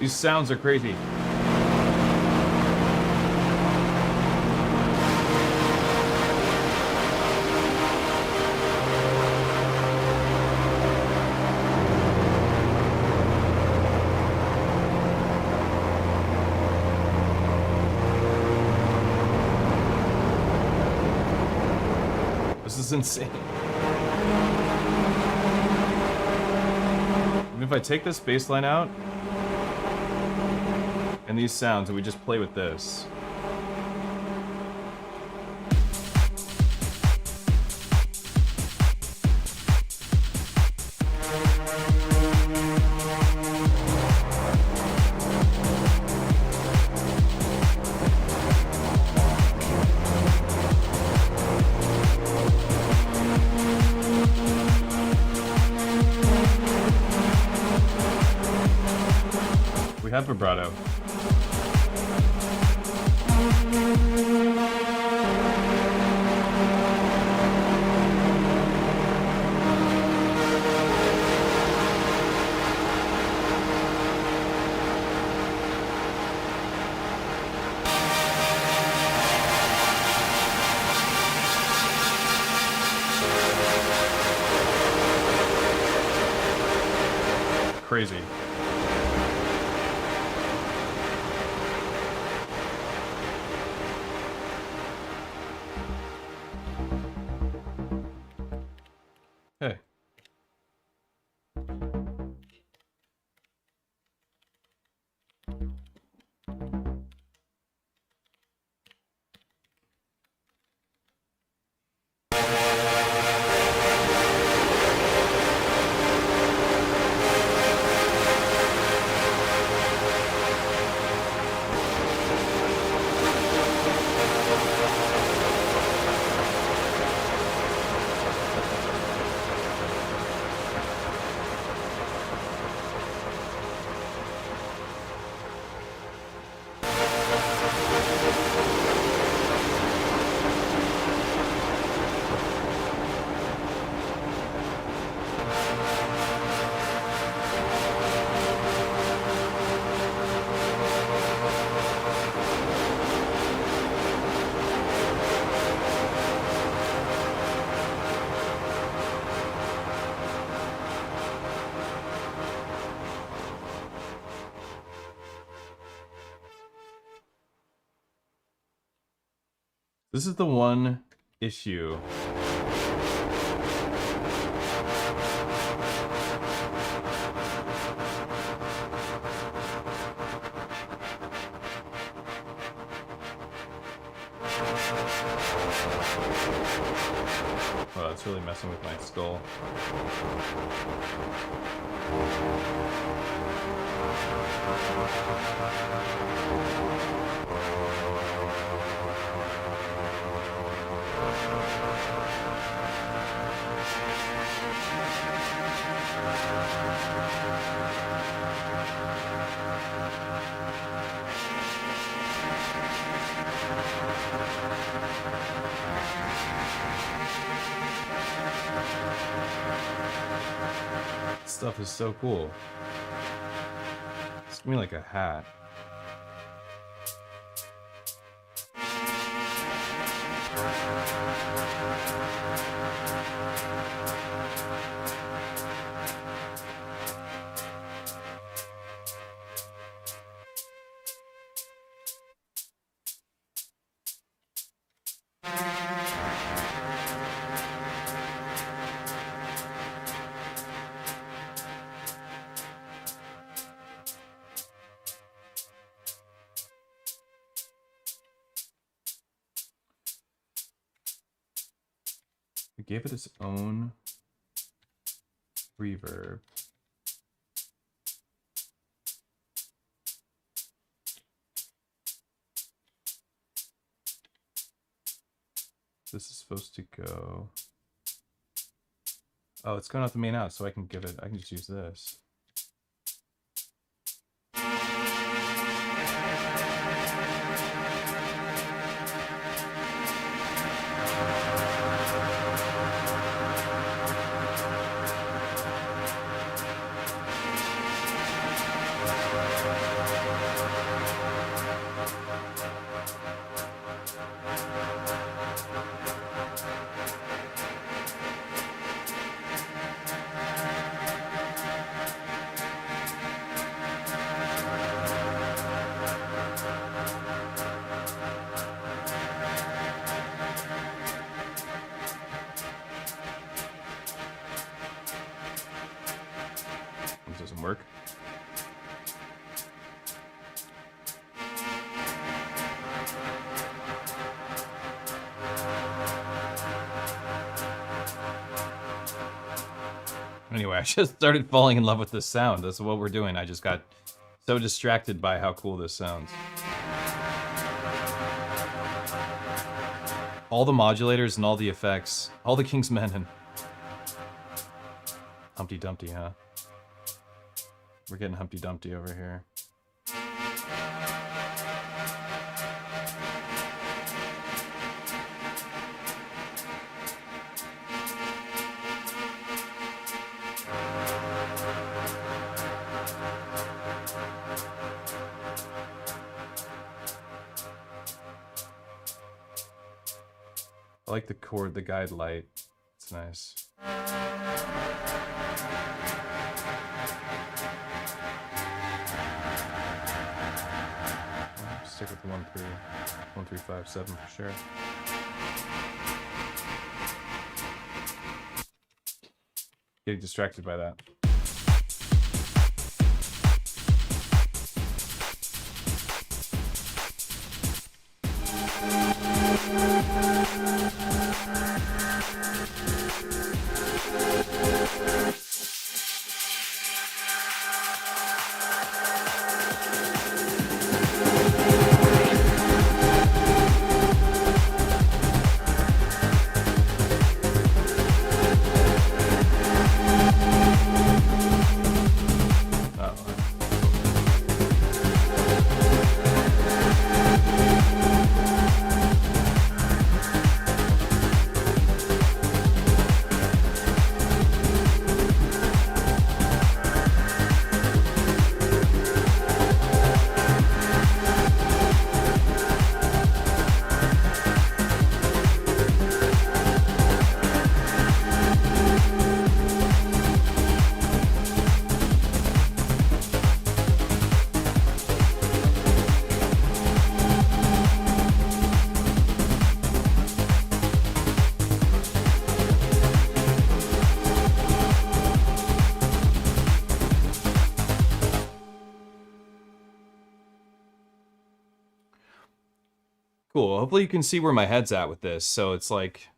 These sounds are crazy. This is insane. And if I take this bass line out, and these sounds, and we just play with this. That vibrato. Crazy. Hey. This is the one issue. Oh, it's really messing with my skull. Stuff is so cool. It's gonna be like a hat. We gave it its own reverb. This is supposed to go. Oh, it's going out the main out, so I can just use this. Doesn't work. Anyway, I just started falling in love with this sound. That's what we're doing. I just got so distracted by how cool this sounds. All the modulators and all the effects, all the King's Men and Humpty Dumpty, huh? We're getting Humpty Dumpty over here. I like the chord, the guide light. It's nice. Stick with the 1-3-5-7 for sure. Getting distracted by that. Cool. Hopefully you can see where my head's at with this. So it's like,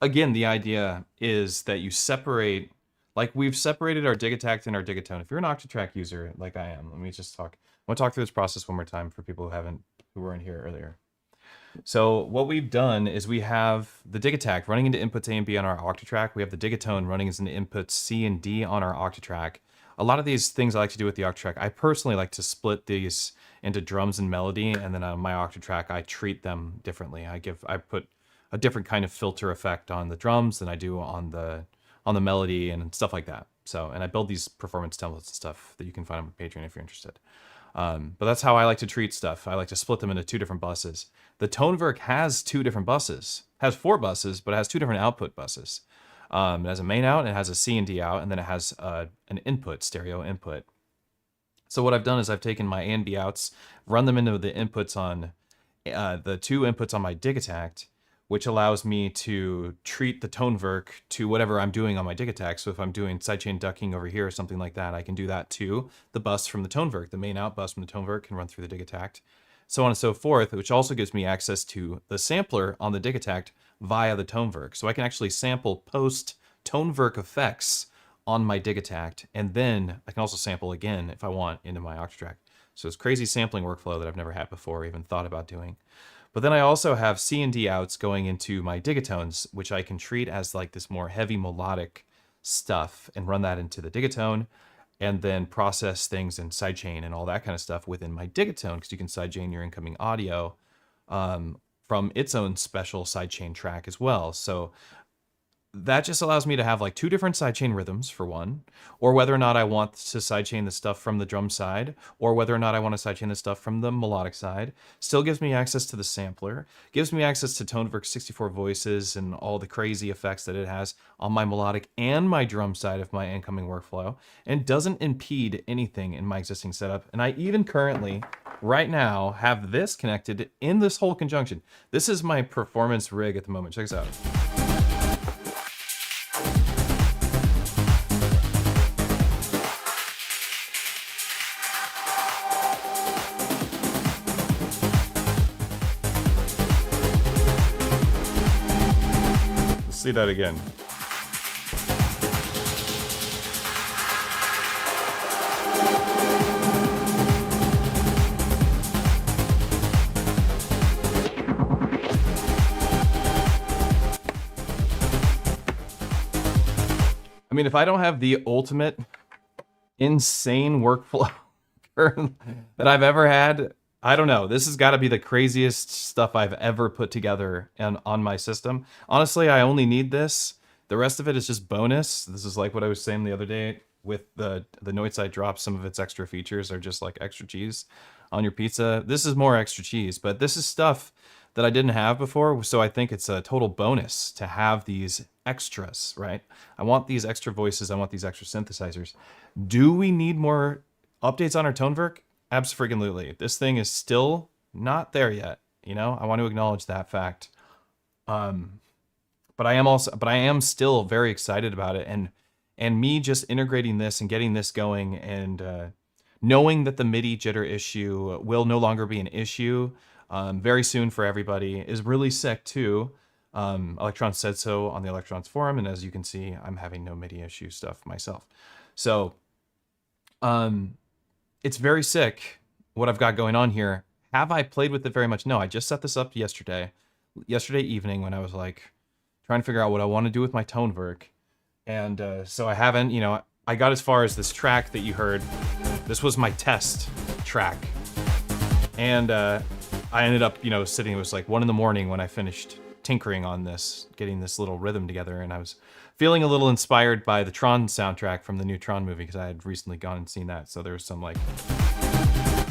again, the idea is that you separate, like we've separated our Digitact and our Digatone. If you're an Octatrack user, like I am, let me just talk. I want to talk through this process one more time for people who weren't here earlier. So what we've done is we have the Digitact running into inputs A and B on our Octatrack. We have the Digatone running into inputs C and D on our Octatrack. A lot of these things I like to do with the Octatrack, I personally like to split these into drums and melody, and then on my Octatrack, I treat them differently. I put a different kind of filter effect on the drums than I do on the melody and stuff like that. So, and I build these performance templates and stuff that you can find on my Patreon if you're interested. But that's how I like to treat stuff. I like to split them into 2 different buses. The Toneverk has 2 different buses. It has 4 buses, but it has 2 different output buses. It has a main out, and it has a C and D out, and then it has an input, stereo input. So what I've done is I've taken my A and B outs, run them into the inputs on the 2 inputs on my Digitact, which allows me to treat the Toneverk to whatever I'm doing on my Digitact. So if I'm doing sidechain ducking over here or something like that, I can do that too. The bus from the Toneverk, the main out bus from the Toneverk can run through the Digitact, so on and so forth, which also gives me access to the sampler on the Digitact via the Toneverk. So I can actually sample post Toneverk effects on my Digitact, and then I can also sample again if I want into my Octatrack. So it's crazy sampling workflow that I've never had before or even thought about doing. But then I also have C and D outs going into my Digatones, which I can treat as like this more heavy melodic stuff and run that into the Digatone, and then process things in sidechain and all that kind of stuff within my Digatone, because you can sidechain your incoming audio from its own special sidechain track as well. So that just allows me to have like 2 different sidechain rhythms for one, or whether or not I want to sidechain the stuff from the drum side, or whether or not I want to sidechain the stuff from the melodic side. Still gives me access to the sampler, gives me access to Toneverk's 64 voices and all the crazy effects that it has on my melodic and my drum side of my incoming workflow, and doesn't impede anything in my existing setup. And I even currently, right now, have this connected in this whole conjunction. This is my performance rig at the moment. Check this out. See that again. I mean, if I don't have the ultimate insane workflow that I've ever had, I don't know. This has got to be the craziest stuff I've ever put together on my system. Honestly, I only need this. The rest of it is just bonus. This is like what I was saying the other day with the Noidside drop. Some of its extra features are just like extra cheese on your pizza. This is more extra cheese, but this is stuff that I didn't have before. So I think it's a total bonus to have these extras, right? I want these extra voices. I want these extra synthesizers. Do we need more updates on our Toneverk? Absolutely. This thing is still not there yet. You know, I want to acknowledge that fact. But I am still very excited about it. And me just integrating this and getting this going and knowing that the MIDI jitter issue will no longer be an issue very soon for everybody is really sick too. Electron said so on the Electrons forum, and as you can see, I'm having no MIDI issue stuff myself. So it's very sick what I've got going on here. Have I played with it very much? No, I just set this up yesterday evening when I was like trying to figure out what I want to do with my Toneverk. And so I haven't, you know, I got as far as this track that you heard. This was my test track. And I ended up, you know, sitting, it was like 1 a.m. when I finished tinkering on this, getting this little rhythm together. And I was feeling a little inspired by the Tron soundtrack from the new Tron movie, because I had recently gone and seen that. So there was some like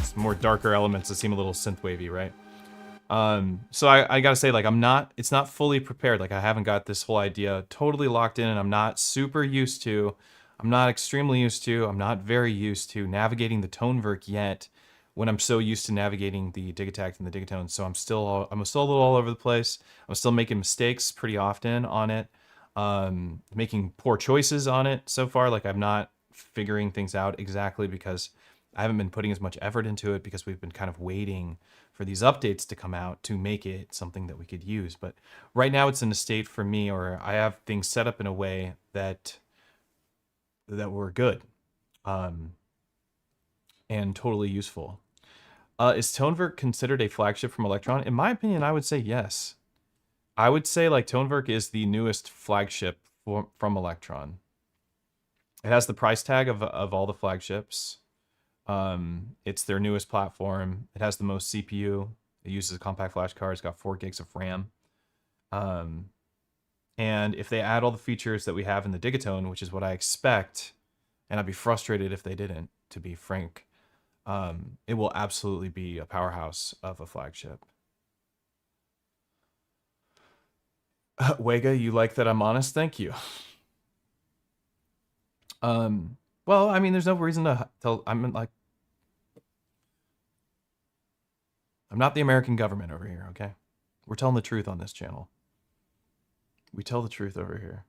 some more darker elements that seem a little synthwavy, right? So I gotta say, like, it's not fully prepared. Like, I haven't got this whole idea totally locked in, and I'm not super used to, I'm not extremely used to, I'm not very used to navigating the Toneverk yet, when I'm so used to navigating the Digitact and the Digatone. So I'm still a little all over the place. I'm still making mistakes pretty often on it, making poor choices on it so far. Like, I'm not figuring things out exactly because I haven't been putting as much effort into it, because we've been kind of waiting for these updates to come out to make it something that we could use. But right now it's in a state for me, or I have things set up in a way that were good and totally useful. Is Toneverk considered a flagship from Electron? In my opinion, I would say yes. I would say like Toneverk is the newest flagship from Electron. It has the price tag of all the flagships. It's their newest platform. It has the most CPU. It uses a compact flash card. It's got 4 gigs of RAM. And if they add all the features that we have in the Digatone, which is what I expect, and I'd be frustrated if they didn't, to be frank, it will absolutely be a powerhouse of a flagship. Wega, you like that I'm honest? Thank you. Well, I mean, there's no reason to tell. I'm not the American government over here, okay? We're telling the truth on this channel. We tell the truth over here.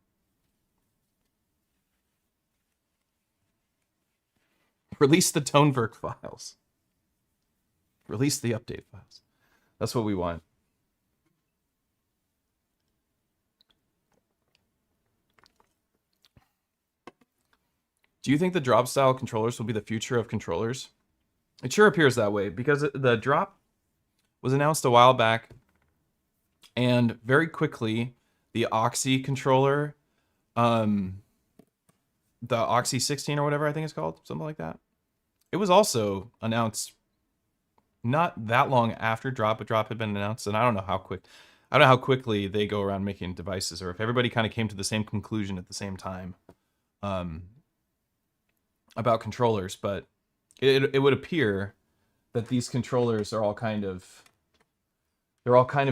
Release the Toneverk files. Release the update files. That's what we want. Do you think the drop style controllers will be the future of controllers? It sure appears that way, because the drop was announced a while back, and very quickly the Oxy controller, the Oxy 16 or whatever I think it's called, something like that, it was also announced not that long after drop. A drop had been announced, and I don't know how quickly they go around making devices, or if everybody kind of came to the same conclusion at the same time about controllers. But it would appear that these controllers are all kind of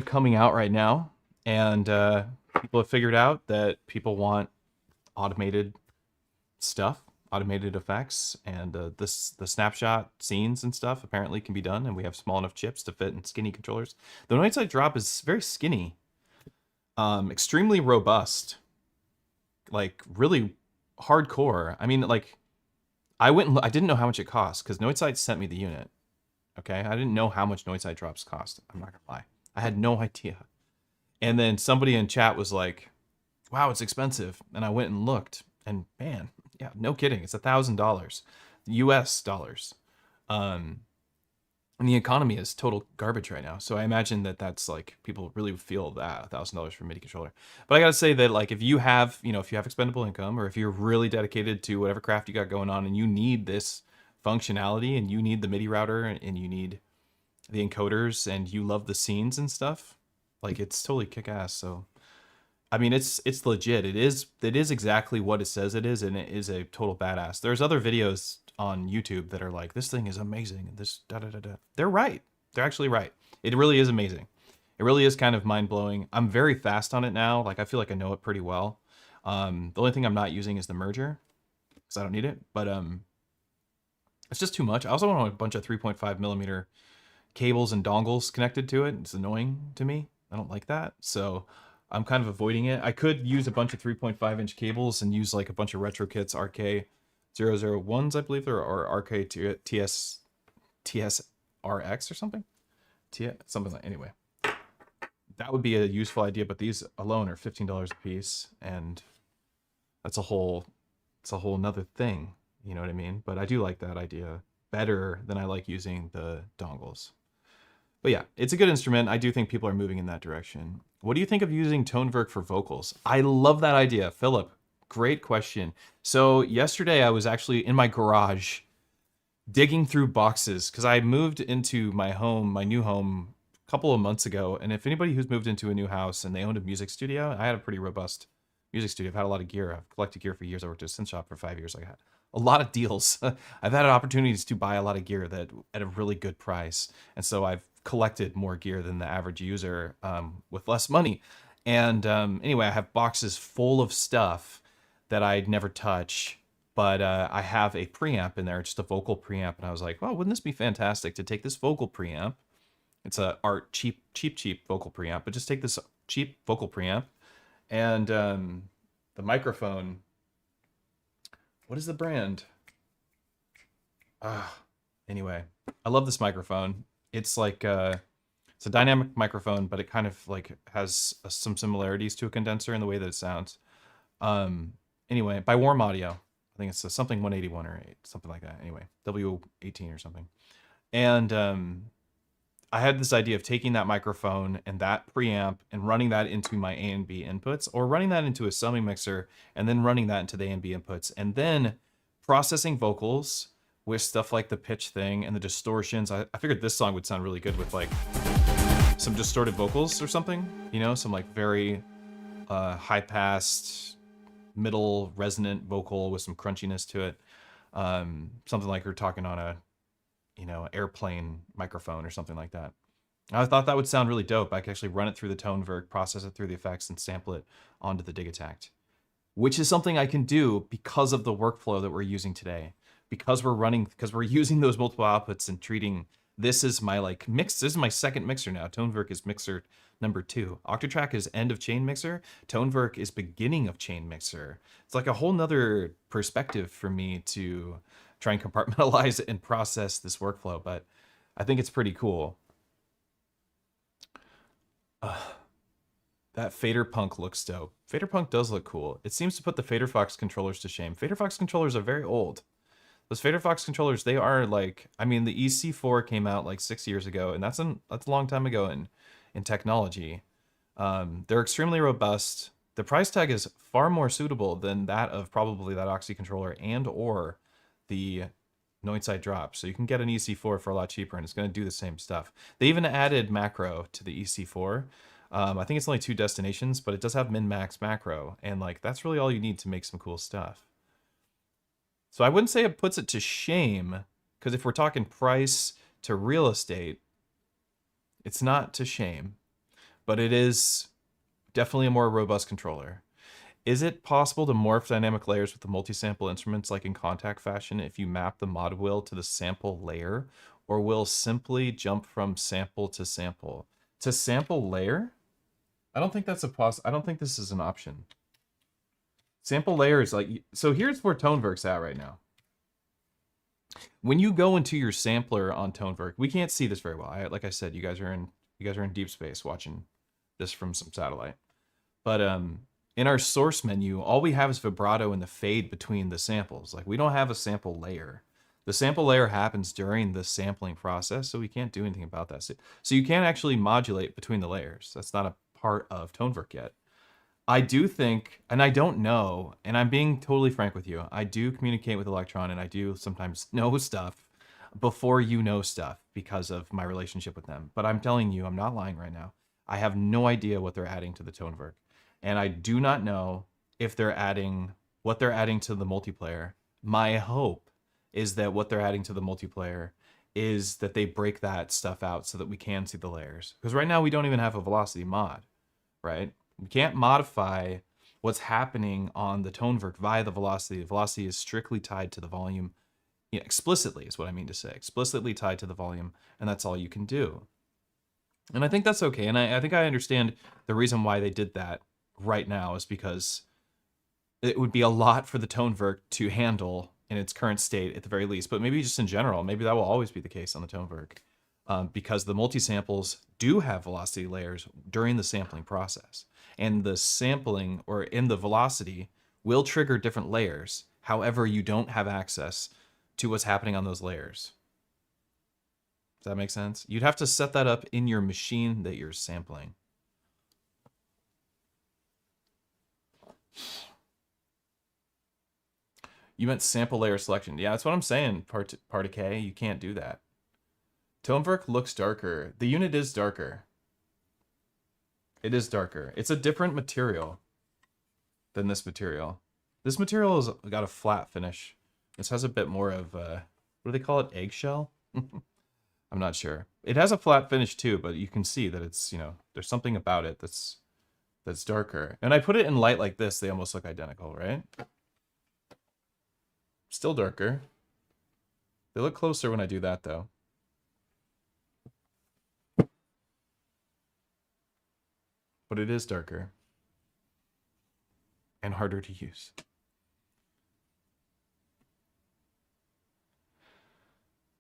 coming out right now, and people have figured out that people want automated stuff, automated effects, and the snapshot scenes and stuff apparently can be done, and we have small enough chips to fit in skinny controllers. The Nightside Drop is very skinny, extremely robust, like really hardcore. I mean, like, I didn't know how much it cost, because Noidside sent me the unit. Okay, I didn't know how much Noidside drops cost. I'm not gonna lie, I had no idea. And then somebody in chat was like, "Wow, it's expensive." And I went and looked, and man, yeah, no kidding, it's $1,000 US dollars. And the economy is total garbage right now. So I imagine that that's like, people really feel that $1,000 for a MIDI controller. But I gotta say that, like, if you have expendable income, or if you're really dedicated to whatever craft you got going on, and you need this functionality, and you need the MIDI router, and you need the encoders, and you love the scenes and stuff, like, it's totally kick-ass. So I mean, it's legit. It is exactly what it says it is, and it is a total badass. There's other videos on YouTube that are like, this thing is amazing, and this da da da da. They're right. They're actually right. It really is amazing. It really is kind of mind-blowing. I'm very fast on it now. Like, I feel like I know it pretty well. The only thing I'm not using is the merger, because I don't need it. But it's just too much. I also want a bunch of 3.5 millimeter cables and dongles connected to it. It's annoying to me. I don't like that. So I'm kind of avoiding it. I could use a bunch of 3.5 inch cables and use like a bunch of retro kits, RK001s, I believe, or TSRX or something. Something like, anyway. That would be a useful idea, but these alone are $15 a piece, and it's a whole nother thing. You know what I mean? But I do like that idea better than I like using the dongles. But yeah, it's a good instrument. I do think people are moving in that direction. What do you think of using Toneverk for vocals? I love that idea. Philip, great question. So yesterday I was actually in my garage digging through boxes because I moved into my home, my new home, a couple of months ago. And if anybody who's moved into a new house and they owned a music studio, I had a pretty robust music studio. I've had a lot of gear. I've collected gear for years. I worked at a synth shop for 5 years. I had a lot of deals. I've had opportunities to buy a lot of gear that at a really good price. And so I've collected more gear than the average user with less money. And anyway, I have boxes full of stuff that I'd never touch. But I have a preamp in there, just a vocal preamp. And I was like, well, wouldn't this be fantastic to take this vocal preamp? It's a cheap vocal preamp, but just take this cheap vocal preamp and the microphone. What is the brand? Anyway, I love this microphone. It's like it's a dynamic microphone, but it kind of like has some similarities to a condenser in the way that it sounds. Anyway, by Warm Audio. I think it's something 181 or 8, something like that. Anyway, W18 or something. And I had this idea of taking that microphone and that preamp and running that into my A and B inputs, or running that into a summing mixer and then running that into the A and B inputs, and then processing vocals with stuff like the pitch thing and the distortions. I figured this song would sound really good with like some distorted vocals or something, you know, some like very high-passed, middle resonant vocal with some crunchiness to it. Something like we're talking on a, you know, airplane microphone or something like that. I thought that would sound really dope. I could actually run it through the Toneverk, process it through the effects, and sample it onto the Digitact, which is something I can do because of the workflow that we're using today. Because we're using those multiple outputs and treating this is my like mix. This is my second mixer now. Toneverk is mixer number 2. Octatrack is end of chain mixer. Toneverk is beginning of chain mixer. It's like a whole nother perspective for me to try and compartmentalize and process this workflow, but I think it's pretty cool. That Fader Punk looks dope. Fader Punk does look cool. It seems to put the Fader Fox controllers to shame. Fader Fox controllers are very old. Those Fader Fox controllers, they are like, I mean, the EC4 came out like 6 years ago, and that's a long time ago in technology. They're extremely robust. The price tag is far more suitable than that of probably that Oxy controller and or the Noidside drop. So you can get an EC4 for a lot cheaper, and it's going to do the same stuff. They even added macro to the EC4. I think it's only 2 destinations, but it does have min-max macro, and like that's really all you need to make some cool stuff. So I wouldn't say it puts it to shame, because if we're talking price to real estate, it's not to shame, but it is definitely a more robust controller. Is it possible to morph dynamic layers with the multi-sample instruments like in Contact fashion if you map the mod wheel to the sample layer, or will simply jump from sample to sample? To sample layer? I don't think that's I don't think this is an option. Sample layer is like, so here's where Toneverk's at right now. When you go into your sampler on Toneverk, we can't see this very well. Like I said, you guys are in deep space watching this from some satellite. But in our source menu, all we have is vibrato and the fade between the samples. Like we don't have a sample layer. The sample layer happens during the sampling process, so we can't do anything about that. So you can't actually modulate between the layers. That's not a part of Toneverk yet. I do think, and I don't know, and I'm being totally frank with you, I do communicate with Electron, and I do sometimes know stuff before you know stuff because of my relationship with them. But I'm telling you, I'm not lying right now. I have no idea what they're adding to the Toneverk. And I do not know if they're adding, what they're adding to the multiplayer. My hope is that what they're adding to the multiplayer is that they break that stuff out so that we can see the layers. Because right now we don't even have a velocity mod, right? We can't modify what's happening on the Toneverk via the velocity. The velocity is strictly tied to the volume. Explicitly is what I mean to say. Explicitly tied to the volume, and that's all you can do. And I think that's okay. And I think I understand the reason why they did that right now is because it would be a lot for the Toneverk to handle in its current state at the very least. But maybe just in general, maybe that will always be the case on the Toneverk, because the multi-samples do have velocity layers during the sampling process. And the sampling, or in the velocity, will trigger different layers. However, you don't have access to what's happening on those layers. Does that make sense? You'd have to set that up in your machine that you're sampling. You meant sample layer selection. Yeah, that's what I'm saying, part of K. You can't do that. Toneverk looks darker. The unit is darker. It is darker. It's a different material than this material. This material has got a flat finish. This has a bit more of, what do they call it? Eggshell? I'm not sure. It has a flat finish too, but you can see that it's, there's something about it that's darker. And I put it in light like this, they almost look identical, right? Still darker. They look closer when I do that though. But it is darker and harder to use.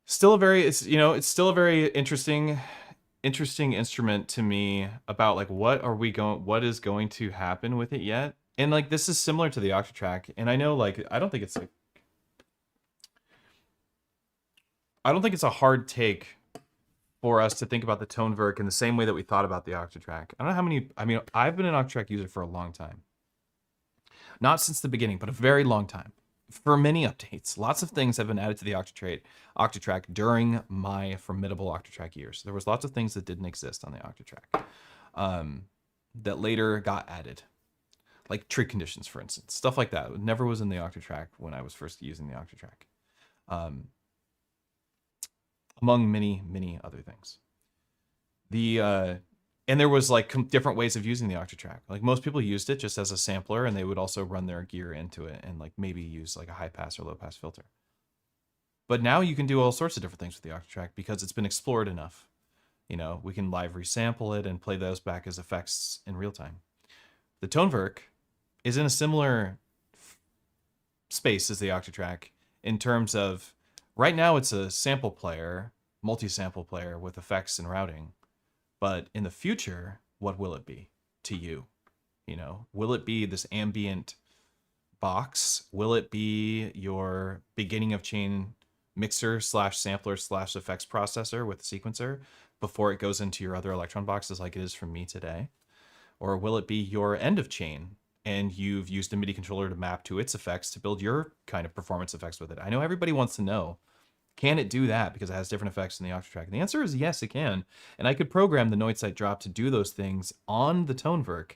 Still a very, it's still a very interesting instrument to me about like what is going to happen with it yet. And like this is similar to the Octatrack, and I know like I don't think it's a hard take for us to think about the Toneverk in the same way that we thought about the Octatrack. I don't know how many, I've been an Octatrack user for a long time. Not since the beginning, but a very long time. For many updates, lots of things have been added to the Octatrack during my formidable Octatrack years. There was lots of things that didn't exist on the Octatrack that later got added, like trig conditions, for instance, stuff like that. It never was in the Octatrack when I was first using the Octatrack, among many other things. And there was like different ways of using the Octatrack. Like most people used it just as a sampler, and they would also run their gear into it and like maybe use like a high pass or low pass filter. But now you can do all sorts of different things with the Octatrack because it's been explored enough. We can live resample it and play those back as effects in real time. The Toneverk is in a similar space as the Octatrack in terms of right now it's a sample player, multi-sample player with effects and routing. But in the future, what will it be to you? Will it be this ambient box? Will it be your beginning of chain mixer / sampler / effects processor with the sequencer before it goes into your other Electron boxes like it is from me today? Or will it be your end of chain and you've used a MIDI controller to map to its effects to build your kind of performance effects with it? I know everybody wants to know, can it do that because it has different effects in the Octatrack? And the answer is yes, it can. And I could program the Noise Site Drop to do those things on the Toneverk.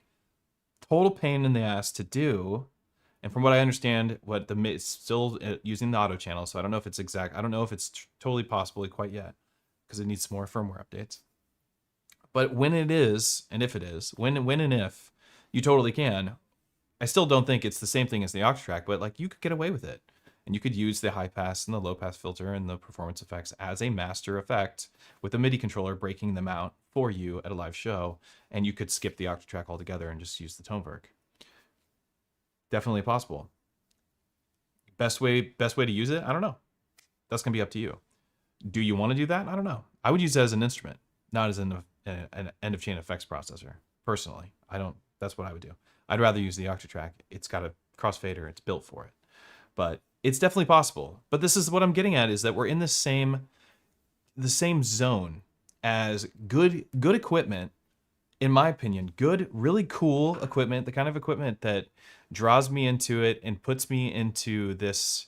Total pain in the ass to do. And from what I understand, it's still using the auto channel, so I don't know if it's exact. I don't know if it's totally possible quite yet because it needs more firmware updates. But when it is, and if it is, when and if you totally can, I still don't think it's the same thing as the Octatrack, but like you could get away with it. And you could use the high pass and the low pass filter and the performance effects as a master effect with a MIDI controller breaking them out for you at a live show. And you could skip the Octatrack altogether and just use the Toneverk. Definitely possible. Best way to use it? I don't know. That's going to be up to you. Do you want to do that? I don't know. I would use it as an instrument, not as an end of chain effects processor. Personally, that's what I would do. I'd rather use the Octatrack. It's got a crossfader. It's built for it. But it's definitely possible. But this is what I'm getting at, is that we're in the same zone as good equipment, in my opinion. Good, really cool equipment, the kind of equipment that draws me into it and puts me into this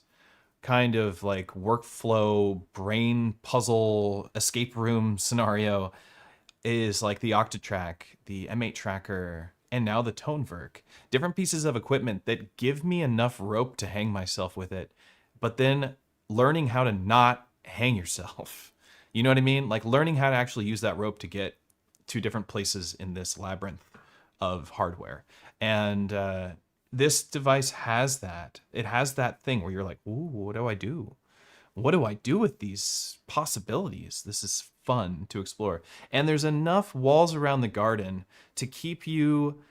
kind of like workflow, brain puzzle, escape room scenario, is like the Octatrack, the M8 Tracker, and now the Toneverk. Different pieces of equipment that give me enough rope to hang myself with it, but then learning how to not hang yourself You know what I mean? Like learning how to actually use that rope to get to different places in this labyrinth of hardware. And this device has that. It has that thing where you're like, ooh, what do I do? What do I do with these possibilities? This is fun to explore. And there's enough walls around the garden to keep you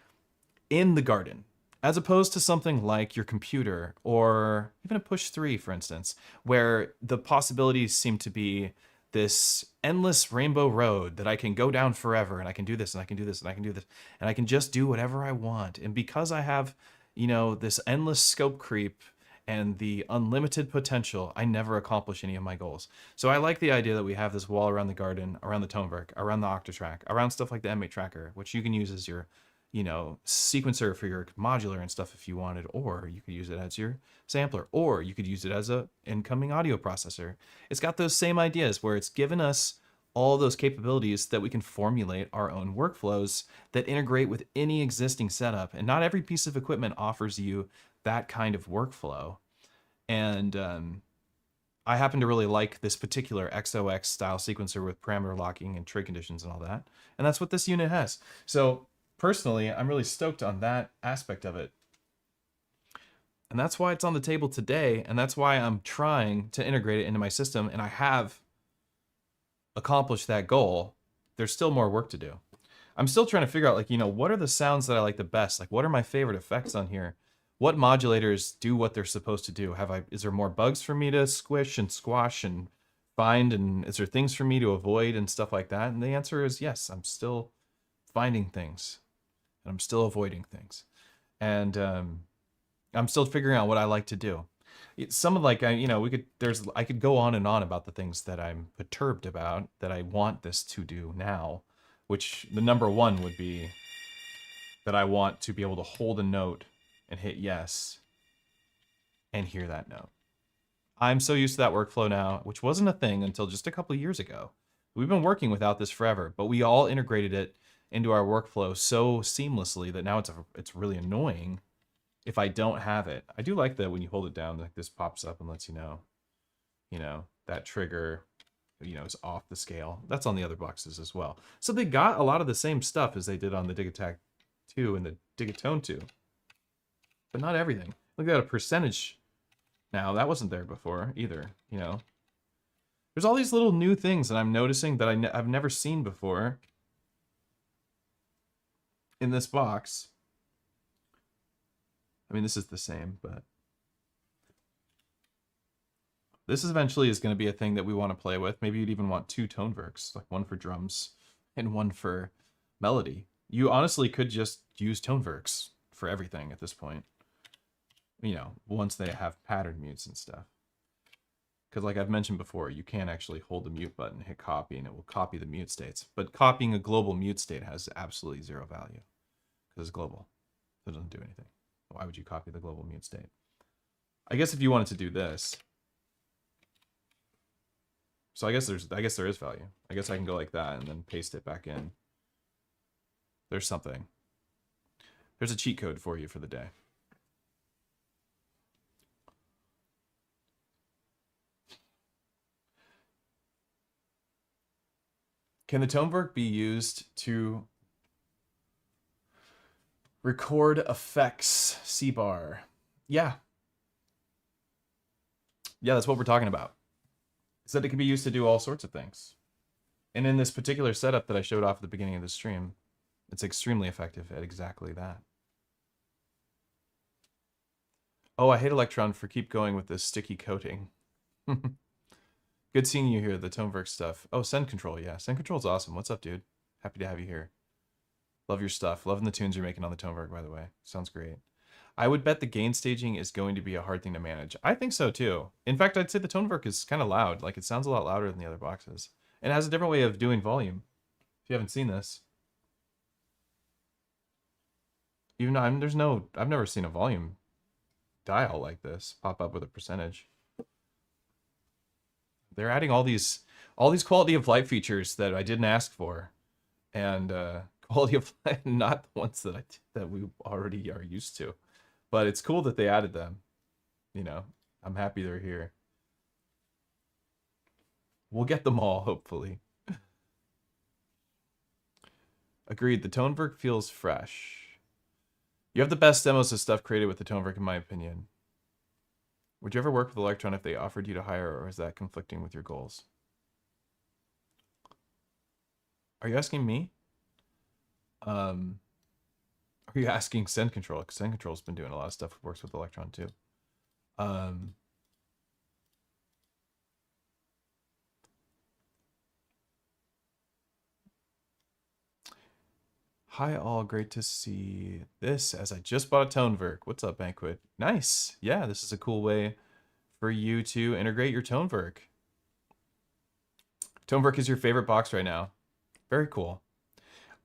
in the garden, as opposed to something like your computer or even a push 3, for instance, where the possibilities seem to be this endless rainbow road that I can go down forever, and I can do this and I can do this and I can do this and I can just do whatever I want. And because I have, you know, this endless scope creep and the unlimited potential, I never accomplish any of my goals. So I like the idea that we have this wall around the garden, around the Toneverk, around the Octatrack, around stuff like the M8 tracker, which you can use as your, you know, sequencer for your modular and stuff if you wanted, or you could use it as your sampler, or you could use it as a incoming audio processor. It's got those same ideas where it's given us all those capabilities that we can formulate our own workflows that integrate with any existing setup. And not every piece of equipment offers you that kind of workflow. And I happen to really like this particular XOX style sequencer with parameter locking and trig conditions and all that. And that's what this unit has. So personally, I'm really stoked on that aspect of it. And that's why it's on the table today. And that's why I'm trying to integrate it into my system. And I have accomplished that goal. There's still more work to do. I'm still trying to figure out, like, you know, what are the sounds that I like the best? Like, what are my favorite effects on here? What modulators do what they're supposed to do? Is there more bugs for me to squish and squash and find? And is there things for me to avoid and stuff like that? And the answer is yes. I'm still finding things. And I'm still avoiding things. And I'm still figuring out what I like to do. Some of, like, you know, I could go on and on about the things that I'm perturbed about that I want this to do now, which the number one would be that I want to be able to hold a note and hit yes and hear that note. I'm so used to that workflow now, which wasn't a thing until just a couple of years ago. We've been working without this forever, but we all integrated it into our workflow so seamlessly that now it's really annoying if I don't have it. I do like that when you hold it down, like this pops up and lets you know, that trigger, you know, is off the scale. That's on the other boxes as well. So they got a lot of the same stuff as they did on the Digitac 2 and the Digatone 2. But not everything. Look at a percentage now. That wasn't there before either, you know. There's all these little new things that I'm noticing that I've never seen before in this box. I mean, this is the same, but this eventually is going to be a thing that we want to play with. Maybe you'd even want 2 Toneverks, like one for drums and one for melody. You honestly could just use Toneverks for everything at this point. You know, once they have pattern mutes and stuff. Because like I've mentioned before, you can actually hold the mute button, hit copy, and it will copy the mute states. But copying a global mute state has absolutely zero value. Because it's global. So it doesn't do anything. Why would you copy the global mute state? I guess if you wanted to do this. So I guess there is value. I guess I can go like that and then paste it back in. There's something. There's a cheat code for you for the day. Can the Toneverk be used to record effects C-bar? Yeah. Yeah, that's what we're talking about. Is that it can be used to do all sorts of things. And in this particular setup that I showed off at the beginning of the stream, it's extremely effective at exactly that. Oh, I hate Electron for keep going with this sticky coating. Good seeing you here, the Toneverk stuff. Oh, Send Control, yeah. Send Control's awesome. What's up, dude? Happy to have you here. Love your stuff. Loving the tunes you're making on the Toneverk, by the way. Sounds great. I would bet the gain staging is going to be a hard thing to manage. I think so, too. In fact, I'd say the Toneverk is kind of loud. Like, it sounds a lot louder than the other boxes. And it has a different way of doing volume. If you haven't seen this. Even though, I've never seen a volume dial like this pop up with a percentage. They're adding all these quality of life features that I didn't ask for, and quality of life, not the ones that we already are used to. But it's cool that they added them. You know, I'm happy they're here. We'll get them all, hopefully. Agreed, the Toneverk feels fresh. You have the best demos of stuff created with the Toneverk, in my opinion. Would you ever work with Electron if they offered you to hire, or is that conflicting with your goals? Are you asking me? Are you asking Send Control? Because Send Control's been doing a lot of stuff that works with Electron too. Hi all, great to see this as I just bought a Toneverk. What's up, Banquet? Nice. Yeah, this is a cool way for you to integrate your Toneverk. Toneverk is your favorite box right now. Very cool.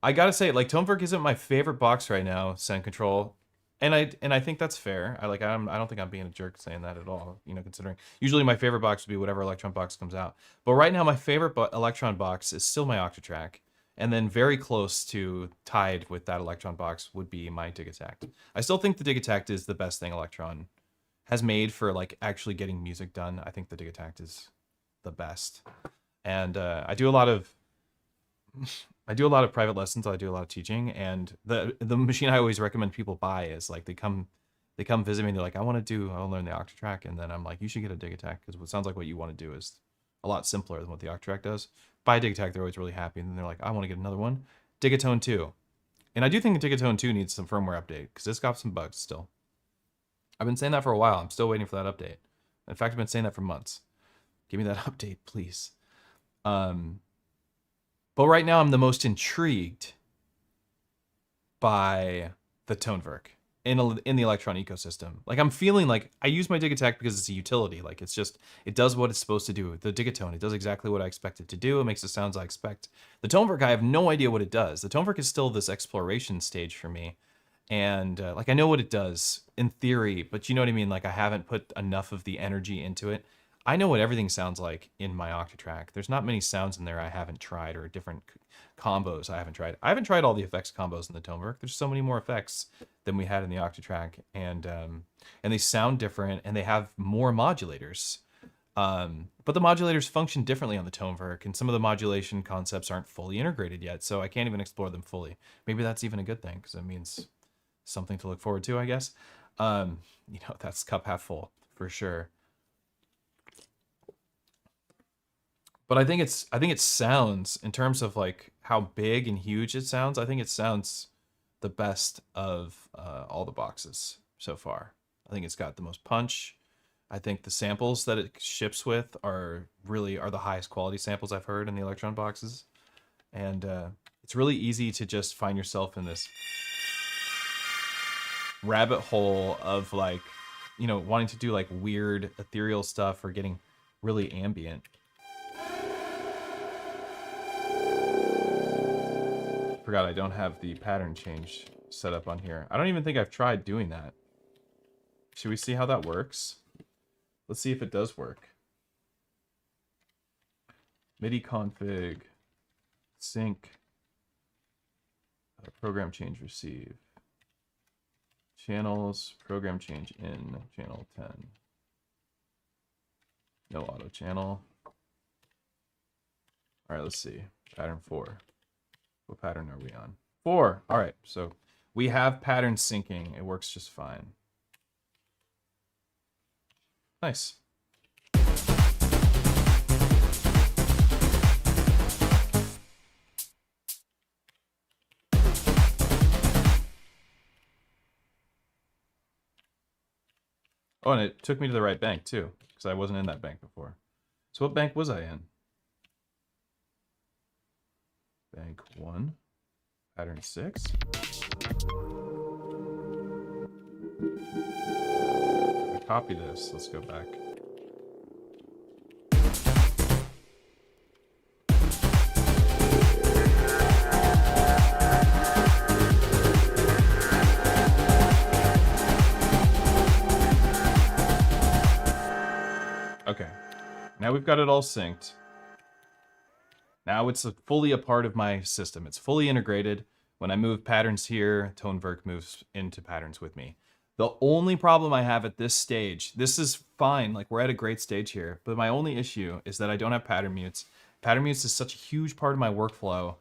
I gotta say, like, Toneverk isn't my favorite box right now, Send Control. And I think that's fair. I don't think I'm being a jerk saying that at all, you know, considering usually my favorite box would be whatever Electron box comes out. But right now my favorite Electron box is still my Octatrack. And then very close to tied with that Electron box would be my Digitact. I still think the Digitact is the best thing Electron has made for like actually getting music done. I think the Digitact is the best. And I do a lot of private lessons. I do a lot of teaching, and the machine I always recommend people buy is like they come visit me and they're like, I want to learn the Octatrack, and then I'm like, you should get a Digitact because what sounds like what you want to do is a lot simpler than what the Octatrack does. Buy a Digitact, they're always really happy, and then they're like, I want to get another one. Digatone 2. And I do think Digatone 2 needs some firmware update because it's got some bugs still. I've been saying that for a while. I'm still waiting for that update. In fact, I've been saying that for months. Give me that update, please. But right now I'm the most intrigued by the Toneverk in the Electron ecosystem. Like I'm feeling like I use my Digitact because it's a utility. Like it does what it's supposed to do. The Digatone, it does exactly what I expect it to do. It makes the sounds I expect. The Toneverk, I have no idea what it does. The Toneverk is still this exploration stage for me. And like I know what it does in theory, but you know what I mean? Like I haven't put enough of the energy into it. I know what everything sounds like in my Octatrack. There's not many sounds in there I haven't tried, or different combos I haven't tried. I haven't tried all the effects combos in the Toneverk. There's so many more effects than we had in the Octatrack, and they sound different, and they have more modulators. But the modulators function differently on the Toneverk, and some of the modulation concepts aren't fully integrated yet, so I can't even explore them fully. Maybe that's even a good thing, because it means something to look forward to, I guess. You know, that's cup half full for sure. But I think it sounds, in terms of like how big and huge it sounds, I think it sounds the best of all the boxes so far. I think it's got the most punch. I think the samples that it ships with are the highest quality samples I've heard in the Electron boxes. And it's really easy to just find yourself in this rabbit hole of like, you know, wanting to do like weird ethereal stuff or getting really ambient. Forgot I don't have the pattern change set up on here. I don't even think I've tried doing that. Should we see how that works? Let's see if it does work. MIDI config, sync, program change receive, channels, program change in, channel 10. No auto channel. All right, let's see. Pattern 4. What pattern are we on? 4. All right, so we have pattern syncing. It works just fine. Nice. Oh, and it took me to the right bank too, because I wasn't in that bank before. So what bank was I in? Bank 1, pattern 6. I copy this. Let's go back. Okay, now we've got it all synced. Now it's fully a part of my system. It's fully integrated. When I move patterns here, Toneverk moves into patterns with me. The only problem I have at this stage, this is fine, like we're at a great stage here, but my only issue is that I don't have pattern mutes. Pattern mutes is such a huge part of my workflow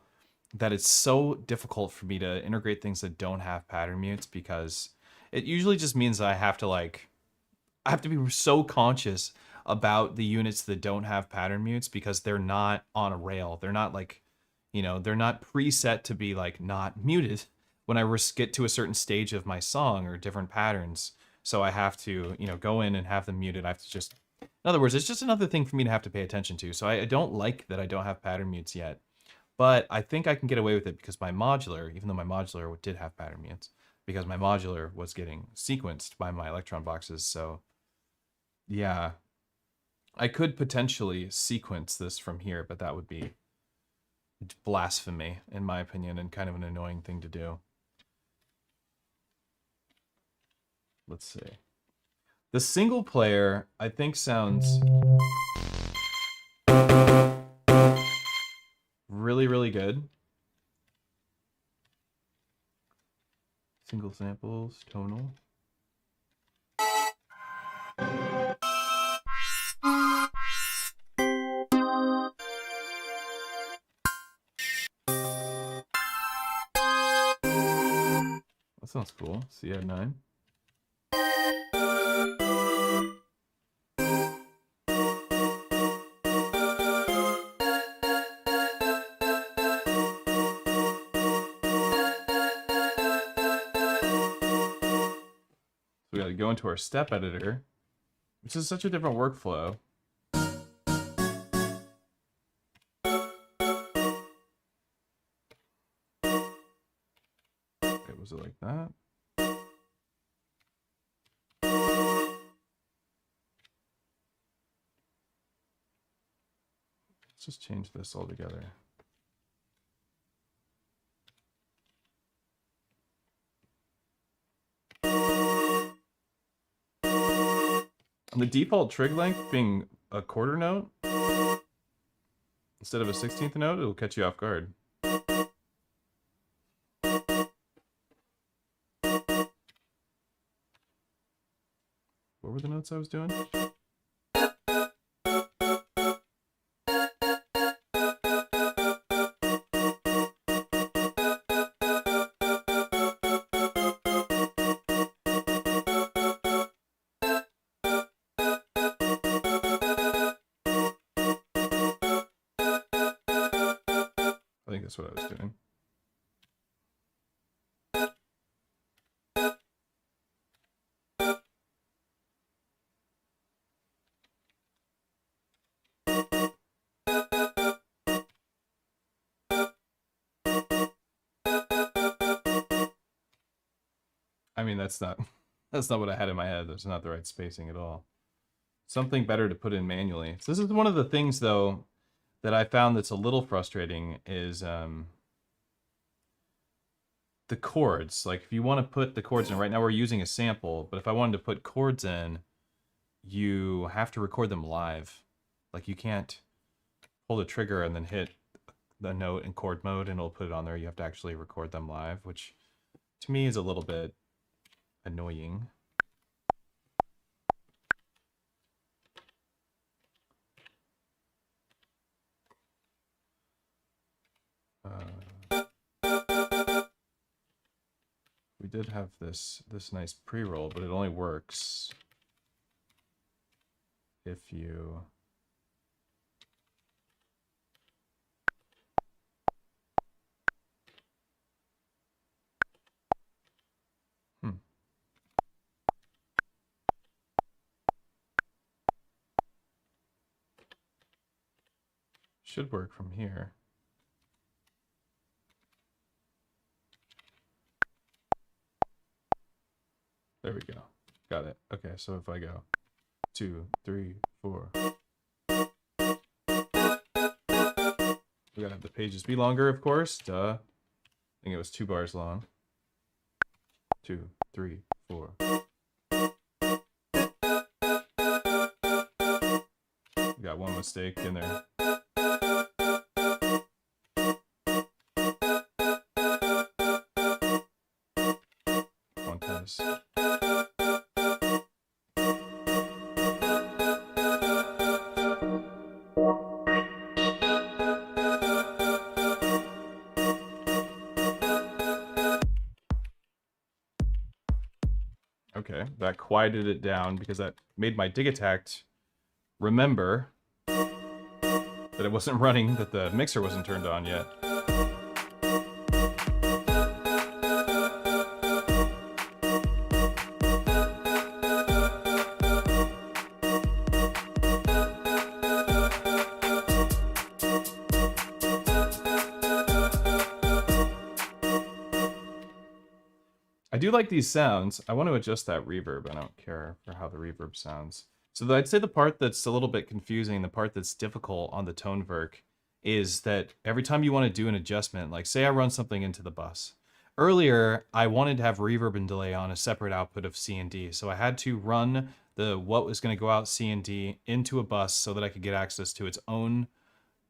that it's so difficult for me to integrate things that don't have pattern mutes, because it usually just means that I have to be so conscious about the units that don't have pattern mutes because they're not on a rail. They're not like, they're not preset to be like not muted when I get to a certain stage of my song or different patterns. So I have to, go in and have them muted. I have to just, in other words, it's just another thing for me to have to pay attention to. So I don't like that I don't have pattern mutes yet, but I think I can get away with it because my modular, even though my modular did have pattern mutes, because my modular was getting sequenced by my electron boxes. So yeah, I could potentially sequence this from here, but that would be blasphemy, in my opinion, and kind of an annoying thing to do. Let's see. The single player, I think, sounds really, really good. Single samples, tonal. That sounds cool. CI9. We got to go into our step editor, which is such a different workflow. Okay, was it like that? Let's just change this altogether. And the default trig length being a quarter note instead of a 16th note, it'll catch you off guard. What were the notes I was doing? I think that's what I was doing. I mean, that's not what I had in my head. That's not the right spacing at all. Something better to put in manually. So this is one of the things, though, that I found that's a little frustrating is the chords. Like if you want to put the chords in, right now we're using a sample, but if I wanted to put chords in, you have to record them live. Like you can't pull the trigger and then hit the note in chord mode and it'll put it on there. You have to actually record them live, which to me is a little bit annoying. We did have this nice pre-roll, but it only works if you should work from here. There we go. Got it. Okay, so if I go 2, 3, 4. We gotta have the pages be longer, of course. Duh. I think it was 2 bars long. 2, 3, 4. We got one mistake in there. One test. Okay, that quieted it down because that made my Digitact remember that it wasn't running, that the mixer wasn't turned on yet. I do like these sounds. I want to adjust that reverb. I don't care for how the reverb sounds. So I'd say the part that's a little bit confusing, the part that's difficult on the Toneverk, is that every time you want to do an adjustment, like say I run something into the bus. Earlier, I wanted to have reverb and delay on a separate output of C and D. So I had to run what was going to go out C and D into a bus so that I could get access to its own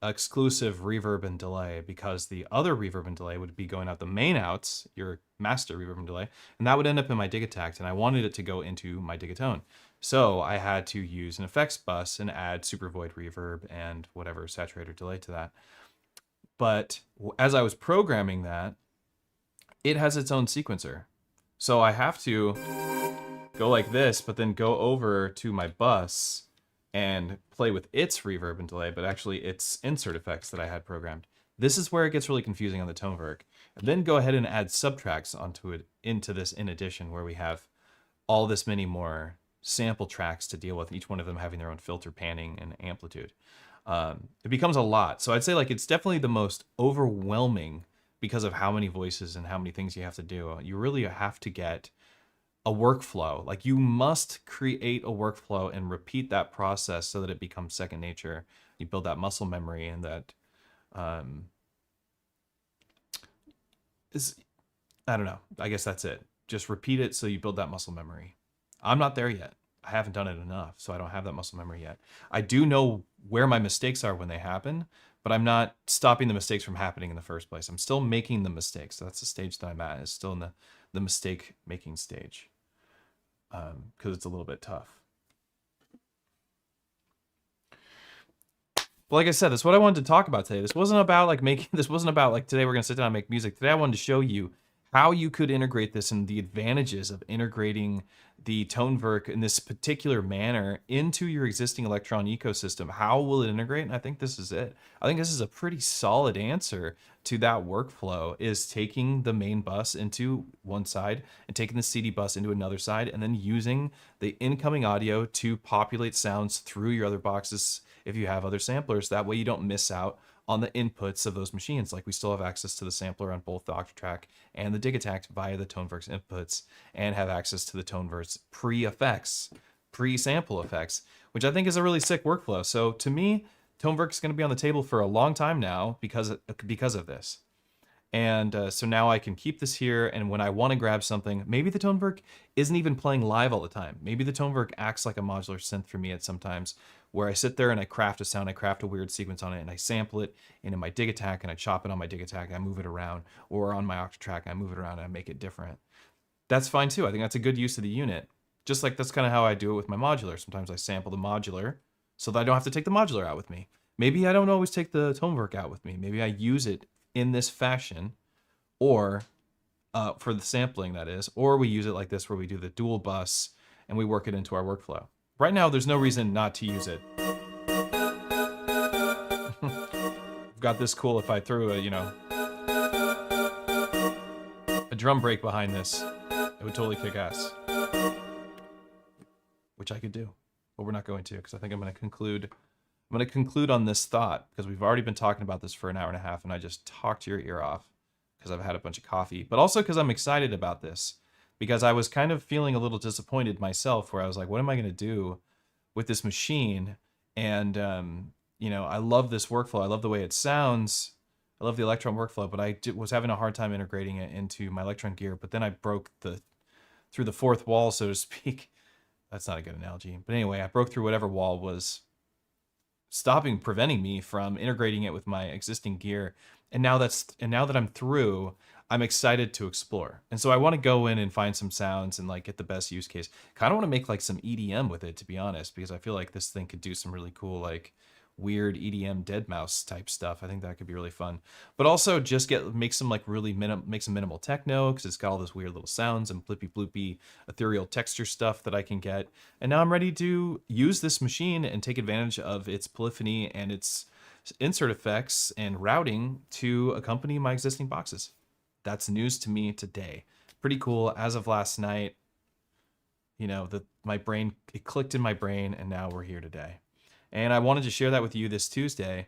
exclusive reverb and delay, because the other reverb and delay would be going out the main outs, your master reverb and delay, and that would end up in my Digitact, and I wanted it to go into my Digatone. So I had to use an effects bus and add super void reverb and whatever saturator delay to that. But as I was programming that, it has its own sequencer. So I have to go like this, but then go over to my bus and play with its reverb and delay, but actually its insert effects that I had programmed. This is where it gets really confusing on the Toneverk. And then go ahead and add subtracks onto it, into this in addition, where we have all this many more sample tracks to deal with, each one of them having their own filter, panning, and amplitude. It becomes a lot. So I'd say like it's definitely the most overwhelming because of how many voices and how many things you have to do. You really have to get a workflow. Like you must create a workflow and repeat that process so that it becomes second nature. You build that muscle memory, and that I don't know. I guess that's it. Just repeat it so you build that muscle memory. I'm not there yet. I haven't done it enough, so I don't have that muscle memory yet. I do know where my mistakes are when they happen, but I'm not stopping the mistakes from happening in the first place. I'm still making the mistakes. So that's the stage that I'm at, is still in the mistake making stage. Because it's a little bit tough. But like I said, that's what I wanted to talk about today. This wasn't about like today we're gonna sit down and make music. Today I wanted to show you how you could integrate this and the advantages of integrating the Toneverk in this particular manner into your existing Electron ecosystem. How will it integrate? And I think this is it. I think this is a pretty solid answer to that workflow, is taking the main bus into one side and taking the CD bus into another side, and then using the incoming audio to populate sounds through your other boxes if you have other samplers. That way you don't miss out on the inputs of those machines. Like we still have access to the sampler on both the Octatrack and the Digitact via the Toneverk's inputs, and have access to the Toneverk's pre-effects, pre-sample effects, which I think is a really sick workflow. So to me, Toneverk is going to be on the table for a long time now because of this. And so now I can keep this here, and when I want to grab something, maybe the Toneverk isn't even playing live all the time. Maybe the Toneverk acts like a modular synth for me at sometimes, where I sit there and I craft a sound, I craft a weird sequence on it, and I sample it into my Digitact, and I chop it on my Digitact, and I move it around, or on my Octatrack, and I move it around and I make it different. That's fine too. I think that's a good use of the unit. Just like that's kind of how I do it with my modular. Sometimes I sample the modular so that I don't have to take the modular out with me. Maybe I don't always take the Toneverk out with me. Maybe I use it in this fashion, or for the sampling, that is, or we use it like this where we do the dual bus and we work it into our workflow. Right now, there's no reason not to use it. I've got this cool, if I threw a drum break behind this, it would totally kick ass. Which I could do, but we're not going to, because I think I'm going to conclude on this thought, because we've already been talking about this for an hour and a half, and I just talked your ear off because I've had a bunch of coffee, but also because I'm excited about this, because I was kind of feeling a little disappointed myself, where I was like, what am I going to do with this machine? And, I love this workflow. I love the way it sounds. I love the Electron workflow, but I was having a hard time integrating it into my Electron gear. But then I broke through the fourth wall, so to speak. That's not a good analogy. But anyway, I broke through whatever wall was preventing me from integrating it with my existing gear. And now that I'm through, I'm excited to explore. And so I want to go in and find some sounds and like get the best use case. Kind of want to make like some EDM with it, to be honest, because I feel like this thing could do some really cool like weird EDM dead mouse type stuff. I think that could be really fun. But also just make some like really make some minimal techno, because it's got all those weird little sounds and blippy bloopy ethereal texture stuff that I can get. And now I'm ready to use this machine and take advantage of its polyphony and its insert effects and routing to accompany my existing boxes. That's news to me today. Pretty cool. As of last night, you know, my brain, it clicked in my brain, and now we're here today. And I wanted to share that with you this Tuesday,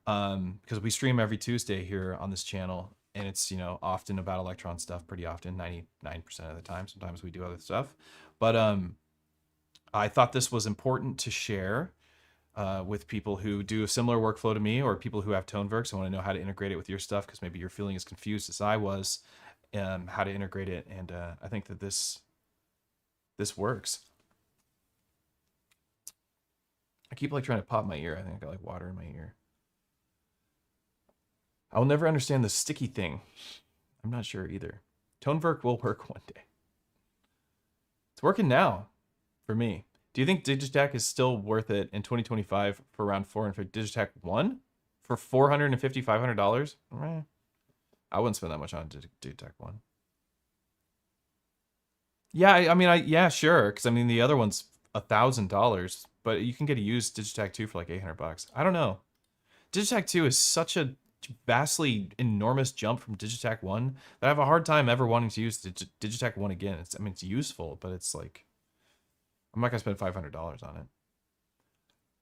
because we stream every Tuesday here on this channel, and it's, you know, often about Electron stuff, pretty often, 99% of the time. Sometimes we do other stuff. But I thought this was important to share with people who do a similar workflow to me, or people who have Toneverk, so want to know how to integrate it with your stuff, because maybe you're feeling as confused as I was, how to integrate it. And I think that this works. I keep like trying to pop my ear. I think I got like water in my ear. I'll never understand the sticky thing. I'm not sure either. Toneverk will work one day. It's working now for me. Do you think Digitech is still worth it in 2025 for around Digitech 1 for $450, $500? I wouldn't spend that much on Digitech 1. Yeah, I mean, yeah, sure. Because I mean, the other one's $1,000, but you can get a used Digitech 2 for like $800. I don't know. Digitech 2 is such a vastly enormous jump from Digitech 1 that I have a hard time ever wanting to use Digitech 1 again. I mean, it's useful, but it's like, I'm not gonna spend $500 on it.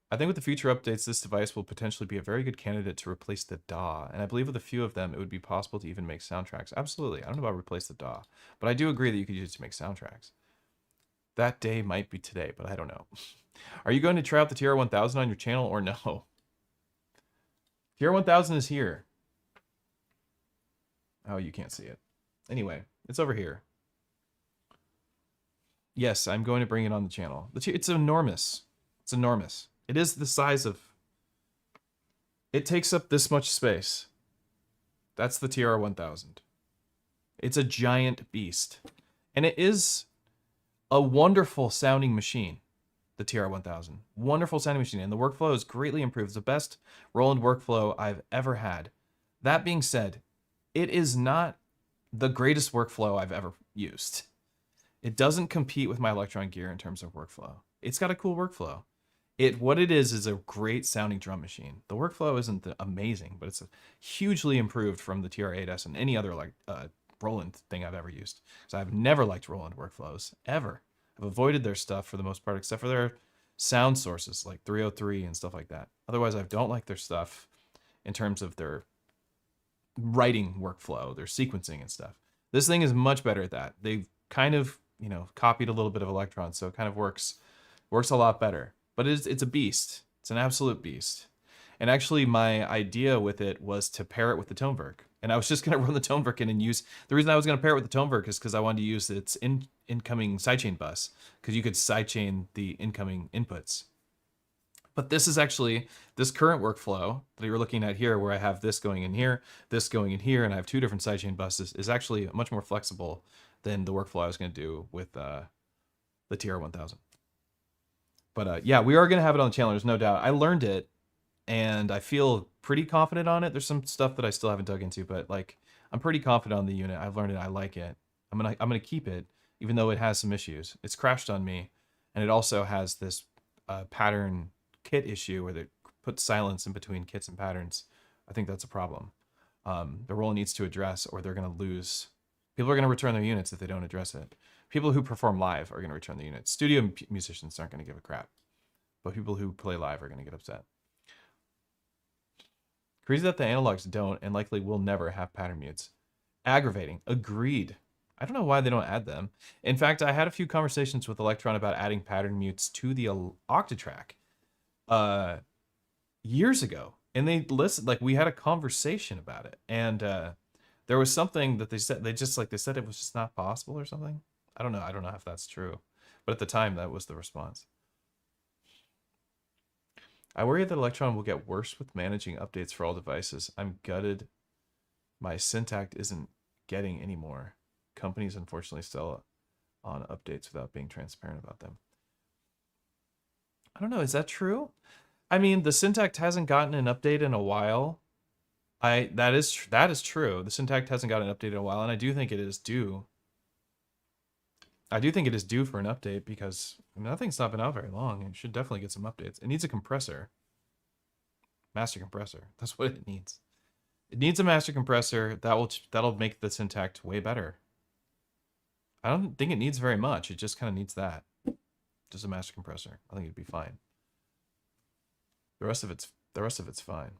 I think with the future updates, this device will potentially be a very good candidate to replace the DAW, and I believe with a few of them, it would be possible to even make soundtracks. Absolutely. I don't know about replace the DAW, but I do agree that you could use it to make soundtracks. That day might be today, but I don't know. Are you going to try out the TR-1000 on your channel or no? TR-1000 is here. Oh, you can't see it. Anyway, it's over here. Yes, I'm going to bring it on the channel. It's enormous. It's enormous. It is the size of... It takes up this much space. That's the TR-1000. It's a giant beast. And it is a wonderful sounding machine, the TR-1000. Wonderful sounding machine. And the workflow is greatly improved. It's the best Roland workflow I've ever had. That being said, it is not the greatest workflow I've ever used. It doesn't compete with my Electron gear in terms of workflow. It's got a cool workflow. What it is a great sounding drum machine. The workflow isn't amazing, but it's hugely improved from the TR-8S and any other like Roland thing I've ever used. So I've never liked Roland workflows, ever. I've avoided their stuff for the most part, except for their sound sources like 303 and stuff like that. Otherwise, I don't like their stuff in terms of their writing workflow, their sequencing and stuff. This thing is much better at that. They've kind of, you know, copied a little bit of Electron, so it kind of works a lot better. But it's a beast. It's an absolute beast. And actually, my idea with it was to pair it with the Toneverk. And I was just going to run the Toneverk in and use... The reason I was going to pair it with the Toneverk is because I wanted to use its incoming sidechain bus, because you could sidechain the incoming inputs. But this is actually, this current workflow that you're looking at here, where I have this going in here, this going in here, and I have two different sidechain buses, is actually much more flexible than the workflow I was going to do with the TR-1000. But yeah, we are going to have it on the channel, there's no doubt. I learned it, and I feel pretty confident on it. There's some stuff that I still haven't dug into, but like, I'm pretty confident on the unit. I've learned it, I like it. I'm gonna keep it, even though it has some issues. It's crashed on me, and it also has this pattern kit issue where they put silence in between kits and patterns. I think that's a problem. The Roland needs to address, or they're gonna lose. People are gonna return their units if they don't address it. People who perform live are gonna return the units. Studio musicians aren't gonna give a crap, but people who play live are gonna get upset. Crazy that the analogs don't and likely will never have pattern mutes. Aggravating. Agreed. I don't know why they don't add them. In fact, I had a few conversations with Electron about adding pattern mutes to the Octatrack years ago. And they listened, like we had a conversation about it. And there was something that they said, they said it was just not possible or something. I don't know. I don't know if that's true. But at the time, that was the response. I worry that Electron will get worse with managing updates for all devices. I'm gutted my Syntact isn't getting any more. Companies unfortunately sell on updates without being transparent about them. I don't know, is that true? I mean, the Syntact hasn't gotten an update in a while. That is true. The Syntact hasn't gotten an update in a while, and I do think it is due. I do think it is due for an update because nothing's not been out very long. It should definitely get some updates. It needs a compressor. Master compressor. That's what it needs. It needs a master compressor that'll make the Syntact way better. I don't think it needs very much. It just kind of needs that. Just a master compressor. I think it'd be fine. The rest of it's fine.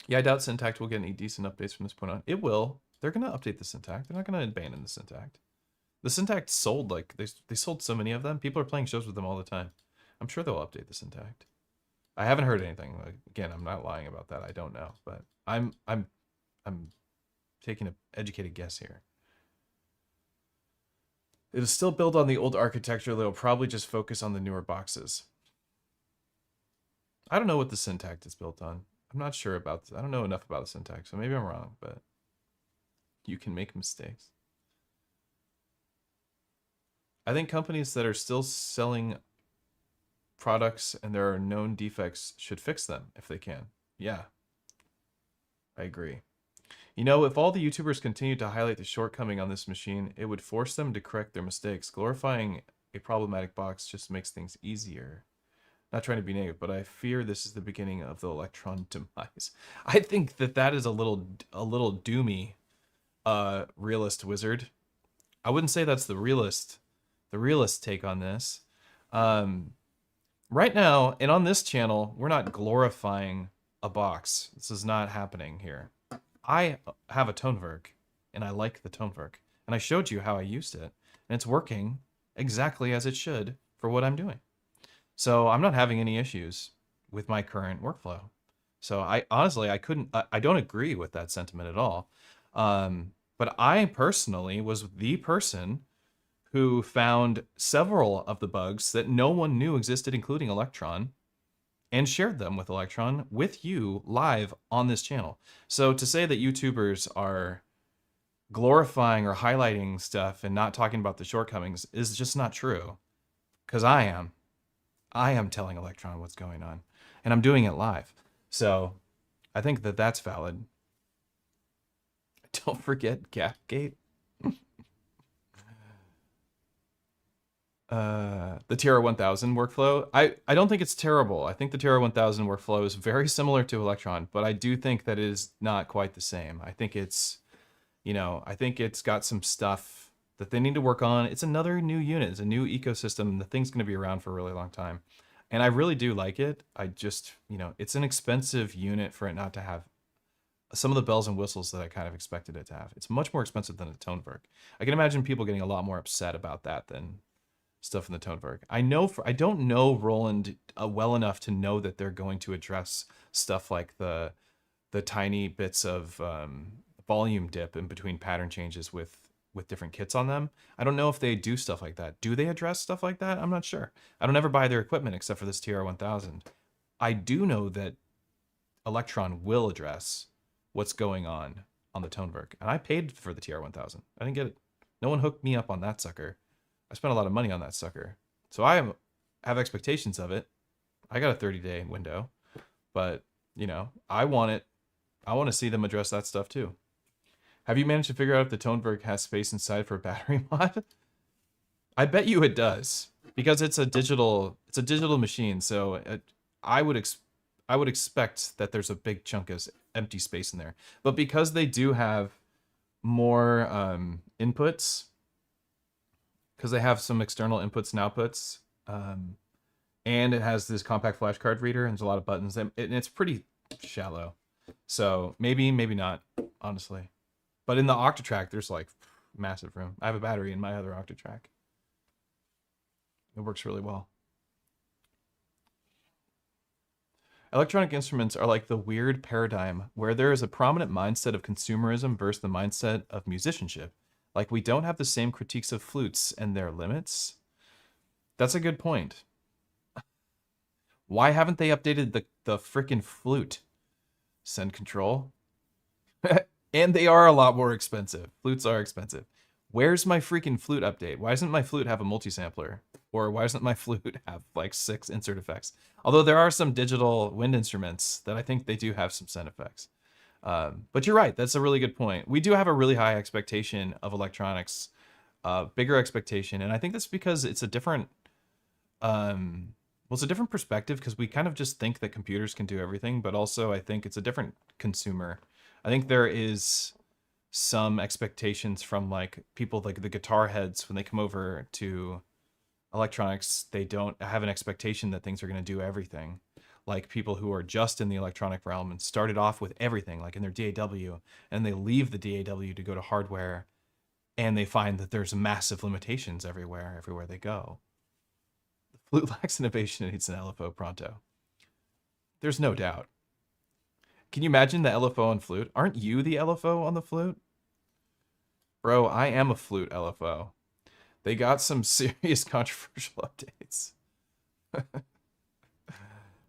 Yeah, I doubt Syntact will get any decent updates from this point on. It will. They're gonna update the Syntact. They're not gonna abandon the Syntact. The Syntact sold like they sold so many of them. People are playing shows with them all the time. I'm sure they'll update the Syntact. I haven't heard anything. Again, I'm not lying about that. I don't know, but I'm taking an educated guess here. It is still built on the old architecture. They'll probably just focus on the newer boxes. I don't know what the Syntact is built on. I'm not sure about this. I don't know enough about the Syntact, so maybe I'm wrong, but you can make mistakes. I think companies that are still selling products and there are known defects should fix them if they can. Yeah, I agree. You know, if all the YouTubers continued to highlight the shortcoming on this machine, it would force them to correct their mistakes. Glorifying a problematic box just makes things easier. Not trying to be negative, but I fear this is the beginning of the Electron demise. I think that is a little doomy, realist wizard. I wouldn't say that's the realist take on this. Right now, and on this channel, we're not glorifying a box. This is not happening here. I have a Toneverk, and I like the Toneverk. And I showed you how I used it, and it's working exactly as it should for what I'm doing. So I'm not having any issues with my current workflow. So I honestly, I don't agree with that sentiment at all. But I personally was the person who found several of the bugs that no one knew existed, including Electron, and shared them with Electron with you live on this channel. So to say that YouTubers are glorifying or highlighting stuff and not talking about the shortcomings is just not true. Because I am telling Electron what's going on, and I'm doing it live. So I think that that's valid. Don't forget Gapgate. The TR-1000 workflow. I don't think it's terrible. I think the TR-1000 workflow is very similar to Electron, but I do think that it is not quite the same. I think it's, I think it's got some stuff that they need to work on. It's another new unit. It's a new ecosystem. The thing's going to be around for a really long time. And I really do like it. I just, it's an expensive unit for it not to have some of the bells and whistles that I kind of expected it to have. It's much more expensive than the Toneverk. I can imagine people getting a lot more upset about that than stuff in the Toneverk. I don't know Roland well enough to know that they're going to address stuff like the tiny bits of volume dip in between pattern changes with different kits on them. I don't know if they do stuff like that. Do they address stuff like that? I'm not sure. I don't ever buy their equipment except for this TR-1000. I do know that Electron will address what's going on the Toneverk. And I paid for the TR-1000. I didn't get it. No one hooked me up on that sucker. I spent a lot of money on that sucker. So I have expectations of it. I got a 30-day window. But, I want to see them address that stuff too. Have you managed to figure out if the Toneverk has space inside for a battery mod? I bet you it does, because it's a digital machine. So I would expect that there's a big chunk of empty space in there. But because they do have more inputs, because they have some external inputs and outputs, and it has this compact flash card reader and there's a lot of buttons, and it's pretty shallow. So maybe not, honestly. But in the Octatrack, there's like massive room. I have a battery in my other Octatrack. It works really well. Electronic instruments are like the weird paradigm where there is a prominent mindset of consumerism versus the mindset of musicianship. Like, we don't have the same critiques of flutes and their limits. That's a good point. Why haven't they updated the frickin' flute? Send control. And they are a lot more expensive. Flutes are expensive. Where's my freaking flute update? Why doesn't my flute have a multisampler? Or why doesn't my flute have like 6 insert effects? Although there are some digital wind instruments that I think they do have some sound effects. But you're right, that's a really good point. We do have a really high expectation of electronics, bigger expectation, and I think that's because it's a different, well, it's a different perspective because we kind of just think that computers can do everything, but also I think it's a different consumer. I think there is some expectations from like people like the guitar heads when they come over to electronics, they don't have an expectation that things are going to do everything. Like people who are just in the electronic realm and started off with everything, like in their DAW, and they leave the DAW to go to hardware, and they find that there's massive limitations everywhere they go. The flute lacks innovation and needs an LFO pronto. There's no doubt. Can you imagine the LFO on flute? Aren't you the LFO on the flute? Bro, I am a flute LFO. They got some serious controversial updates.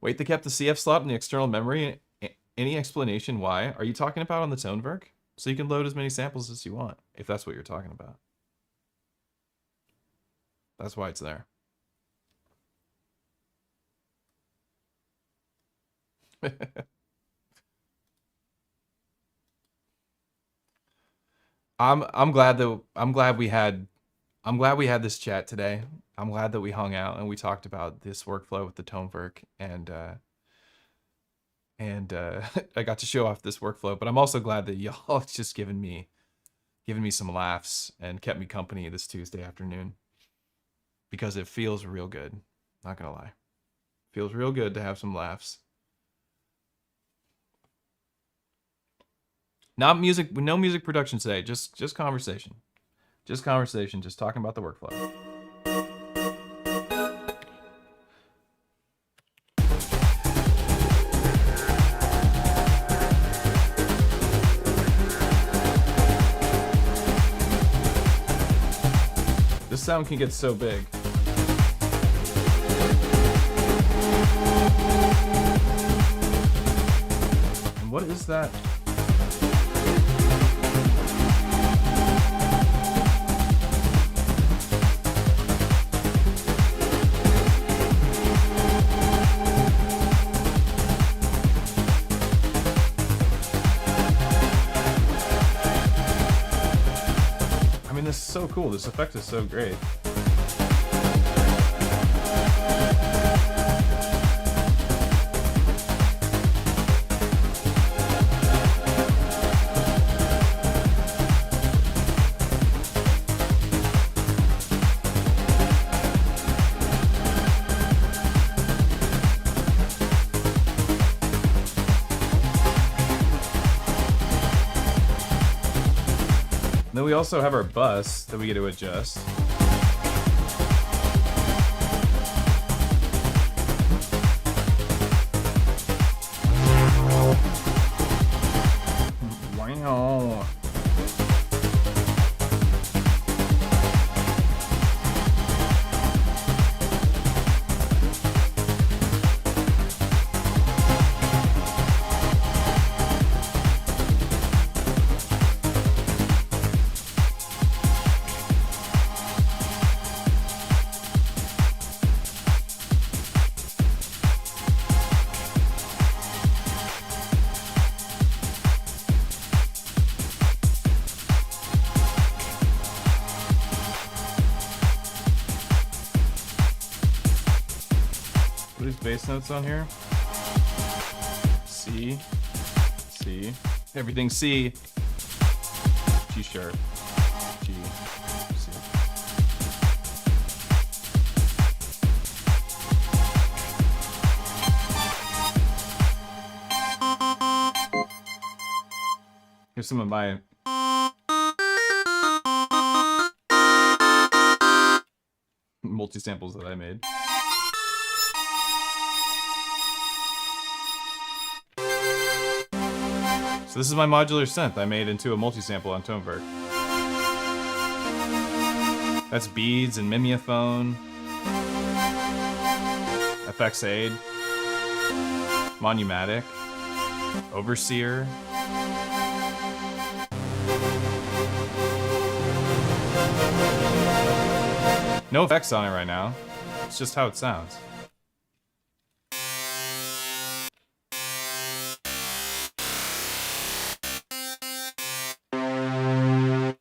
Wait, they kept the CF slot in the external memory. Any explanation why? Are you talking about on the Toneverk? So you can load as many samples as you want, if that's what you're talking about. That's why it's there. I'm glad we had this chat today. I'm glad that we hung out and we talked about this workflow with the Toneverk, and I got to show off this workflow. But I'm also glad that y'all just given me some laughs and kept me company this Tuesday afternoon, because it feels real good. Not gonna lie, feels real good to have some laughs. Not music, no music production today. Just conversation. Just conversation, just talking about the workflow. This sound can get so big. And what is that? This is so cool. This effect is so great. Then we also have our bus that we get to adjust. Wow. Bass notes on here. C, C, everything C, G sharp, G, C. Here's some of my multi-samples that I made. So this is my modular synth I made into a multi-sample on Toneverk. That's Beads and Mimeophone, FX Aid, Monumatic, Overseer. No effects on it right now. It's just how it sounds.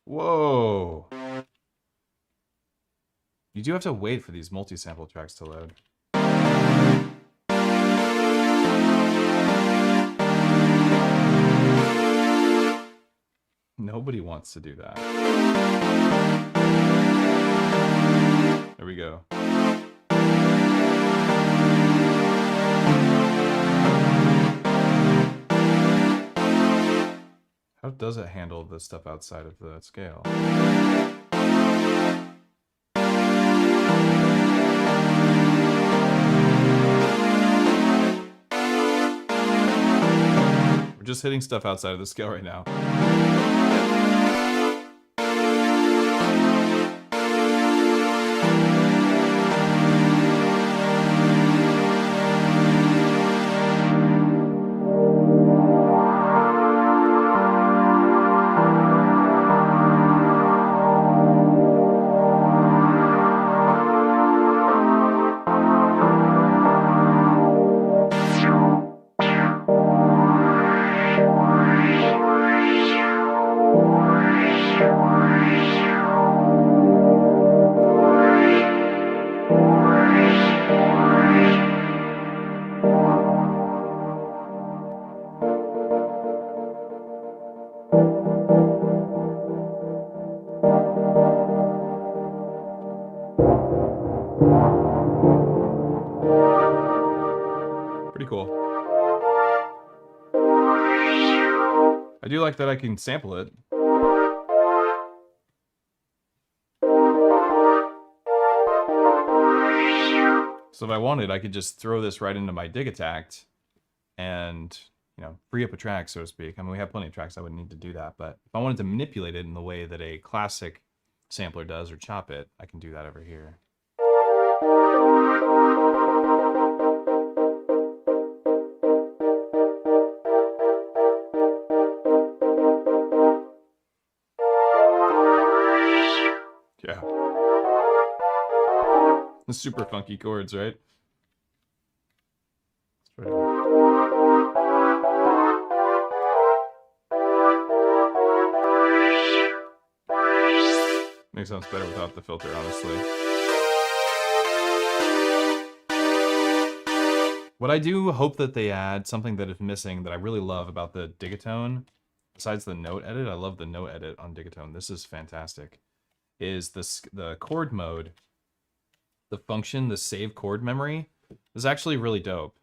Whoa. You do have to wait for these multi-sample tracks to load. Nobody wants to do that. There we go. How does it handle the stuff outside of the scale? We're just hitting stuff outside of the scale right now. Pretty cool. I do like that I can sample it. So if I wanted, I could just throw this right into my dig attack and, you know, free up a track, so to speak. I mean, we have plenty of tracks, I wouldn't need to do that. But if I wanted to manipulate it in the way that a classic sampler does or chop it, I can do that over here. Yeah. The super funky chords, right? It's pretty cool. Makes sounds better without the filter, honestly. What I do hope that they add, something that is missing that I really love about the Digatone, besides the note edit, I love the note edit on Digatone. This is fantastic. Is this the chord mode, the function, the save chord memory is actually really dope.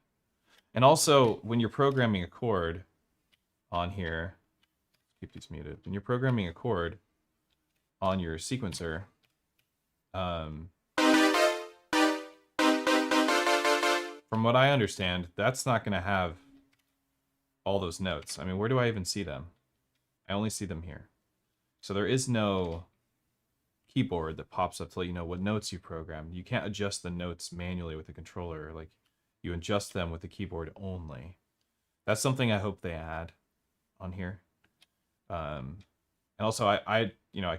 And also when you're programming a chord on here, keep these muted. When you're programming a chord on your sequencer, from what I understand, that's not going to have all those notes. I mean, where do I even see them? I only see them here. So there is no keyboard that pops up to let you know what notes you programmed. You can't adjust the notes manually with the controller. Like, you adjust them with the keyboard only. That's something I hope they add on here. And also, I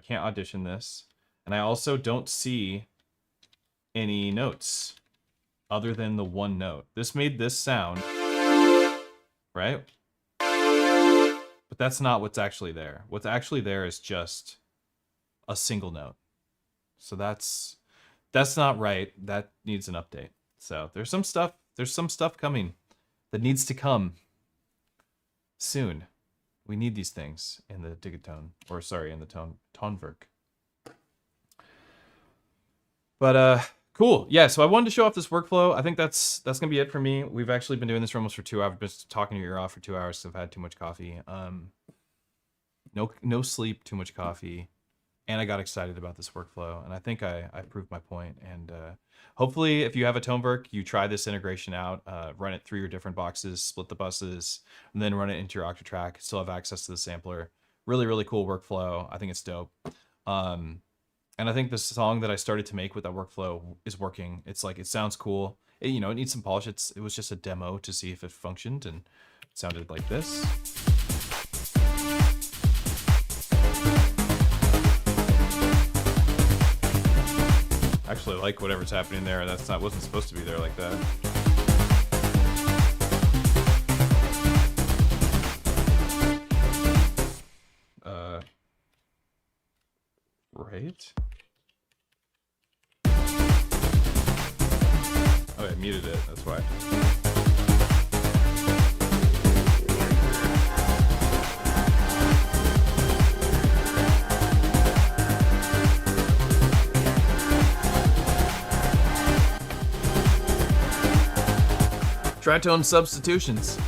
can't audition this, and I also don't see any notes other than the one note. This made this sound, right? But that's not what's actually there. What's actually there is just a single note. So that's not right. That needs an update. So there's some stuff coming that needs to come soon. We need these things in the Digatone, or sorry, in the Toneverk. But cool. Yeah, so I wanted to show off this workflow. I think that's gonna be it for me. We've actually been doing this for almost 2 hours. I've been talking your ear off for 2 hours because I've had too much coffee. No sleep, too much coffee. And I got excited about this workflow, and I think I proved my point. And hopefully, if you have a Toneverk, you try this integration out, run it through your different boxes, split the buses, and then run it into your Octatrack. Still have access to the sampler. Really, really cool workflow. I think it's dope. And I think the song that I started to make with that workflow is working. It's like, it sounds cool. It needs some polish. It was just a demo to see if it functioned, and it sounded like this. Actually actually like whatever's happening there. Wasn't supposed to be there like that. Right? Oh, I muted it, that's why. Tritone substitutions.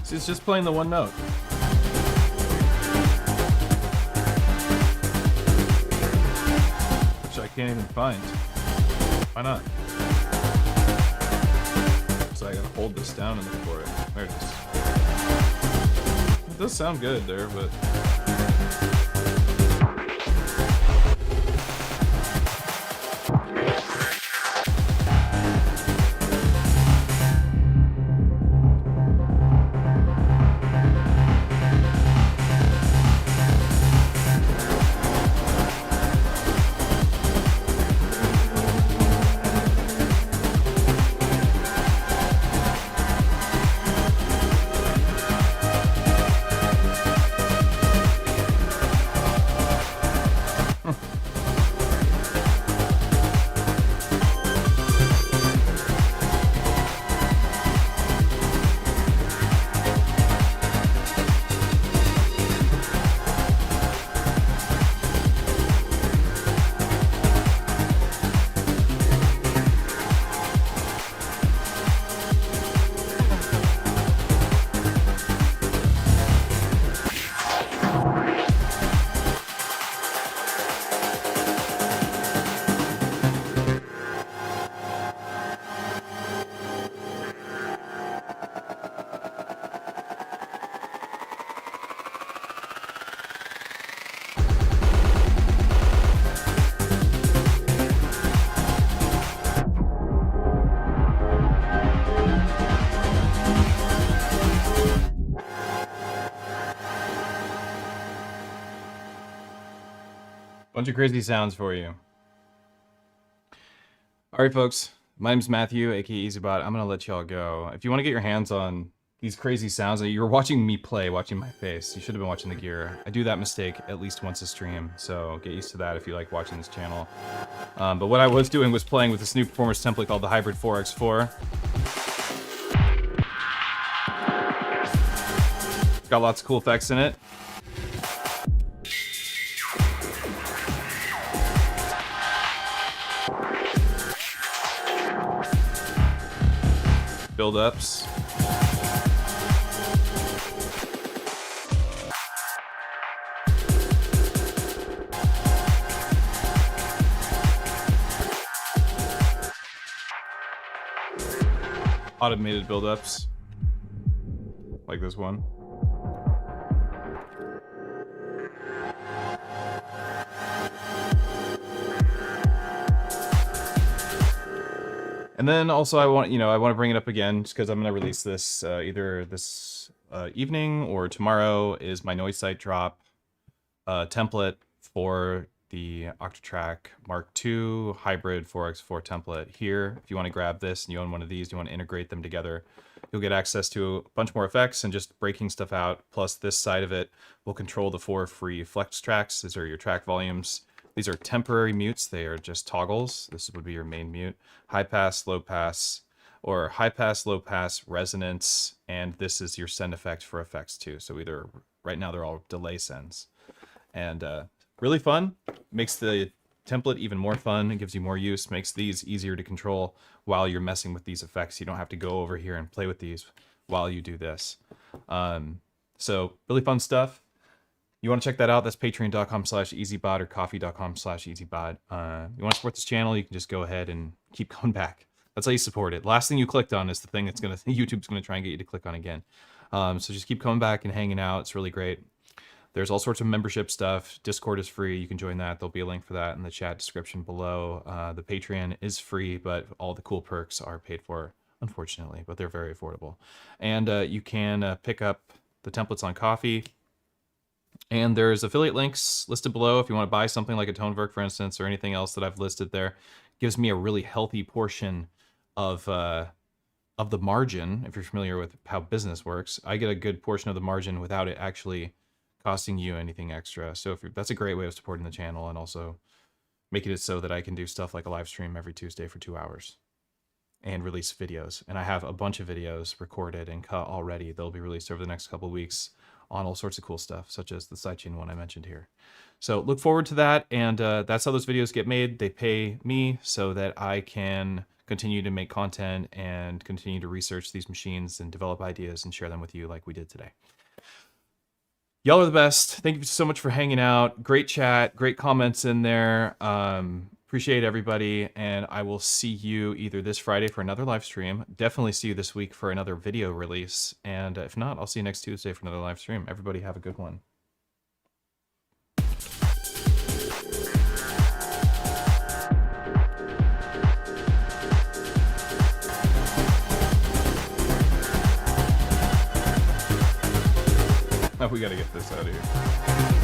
See, it's just playing the one note. Which I can't even find. Why not? So I gotta hold this down and look for it. There it is. It does sound good there, but... Bunch of crazy sounds for you. All right, folks. My name's Matthew, aka EZBOT. I'm gonna let y'all go. If you want to get your hands on these crazy sounds, you were watching me play, watching my face. You should have been watching the gear. I do that mistake at least once a stream, so get used to that if you like watching this channel. But what I was doing was playing with this new performance template called the Hybrid 4x4. It's got lots of cool effects in it. Build-ups. Automated build-ups. Like this one. And then also I want to bring it up again just because I'm going to release this either this evening or tomorrow is my noise site drop template for the Octatrack Mark II Hybrid 4x4 template here. If you want to grab this and you own one of these, you want to integrate them together, you'll get access to a bunch more effects and just breaking stuff out. Plus this side of it will control the 4 free flex tracks. These are your track volumes. These are temporary mutes. They are just toggles. This would be your main mute. High pass, low pass, or high pass, low pass, resonance, and this is your send effect for effects too. So either, right now they're all delay sends. And really fun. Makes the template even more fun. It gives you more use, makes these easier to control while you're messing with these effects. You don't have to go over here and play with these while you do this. So really fun stuff. You want to check that out, that's patreon.com/EZBOT or coffee.com/EZBOT. You want to support this channel, you can just go ahead and keep going back. That's how you support it. Last thing you clicked on is the thing that's YouTube's gonna try and get you to click on again. So just keep coming back and hanging out. It's really great. There's all sorts of membership stuff. Discord is free. You can join that. There'll be a link for that in the chat description below. The Patreon is free, but all the cool perks are paid for, unfortunately, but they're very affordable. And you can pick up the templates on Coffee. And there's affiliate links listed below if you want to buy something like a Toneverk, for instance, or anything else that I've listed there. It gives me a really healthy portion of the margin. If you're familiar with how business works, I get a good portion of the margin without it actually costing you anything extra. So that's a great way of supporting the channel, and also making it so that I can do stuff like a live stream every Tuesday for 2 hours and release videos. And I have a bunch of videos recorded and cut already. They'll be released over the next couple of weeks on all sorts of cool stuff, such as the Sidechaining one I mentioned here. So look forward to that. And that's how those videos get made. They pay me so that I can continue to make content and continue to research these machines and develop ideas and share them with you like we did today. Y'all are the best. Thank you so much for hanging out. Great chat, great comments in there. Appreciate everybody, and I will see you either this Friday for another live stream. Definitely see you this week for another video release, and if not, I'll see you next Tuesday for another live stream. Everybody have a good one. Oh, we gotta get this out of here.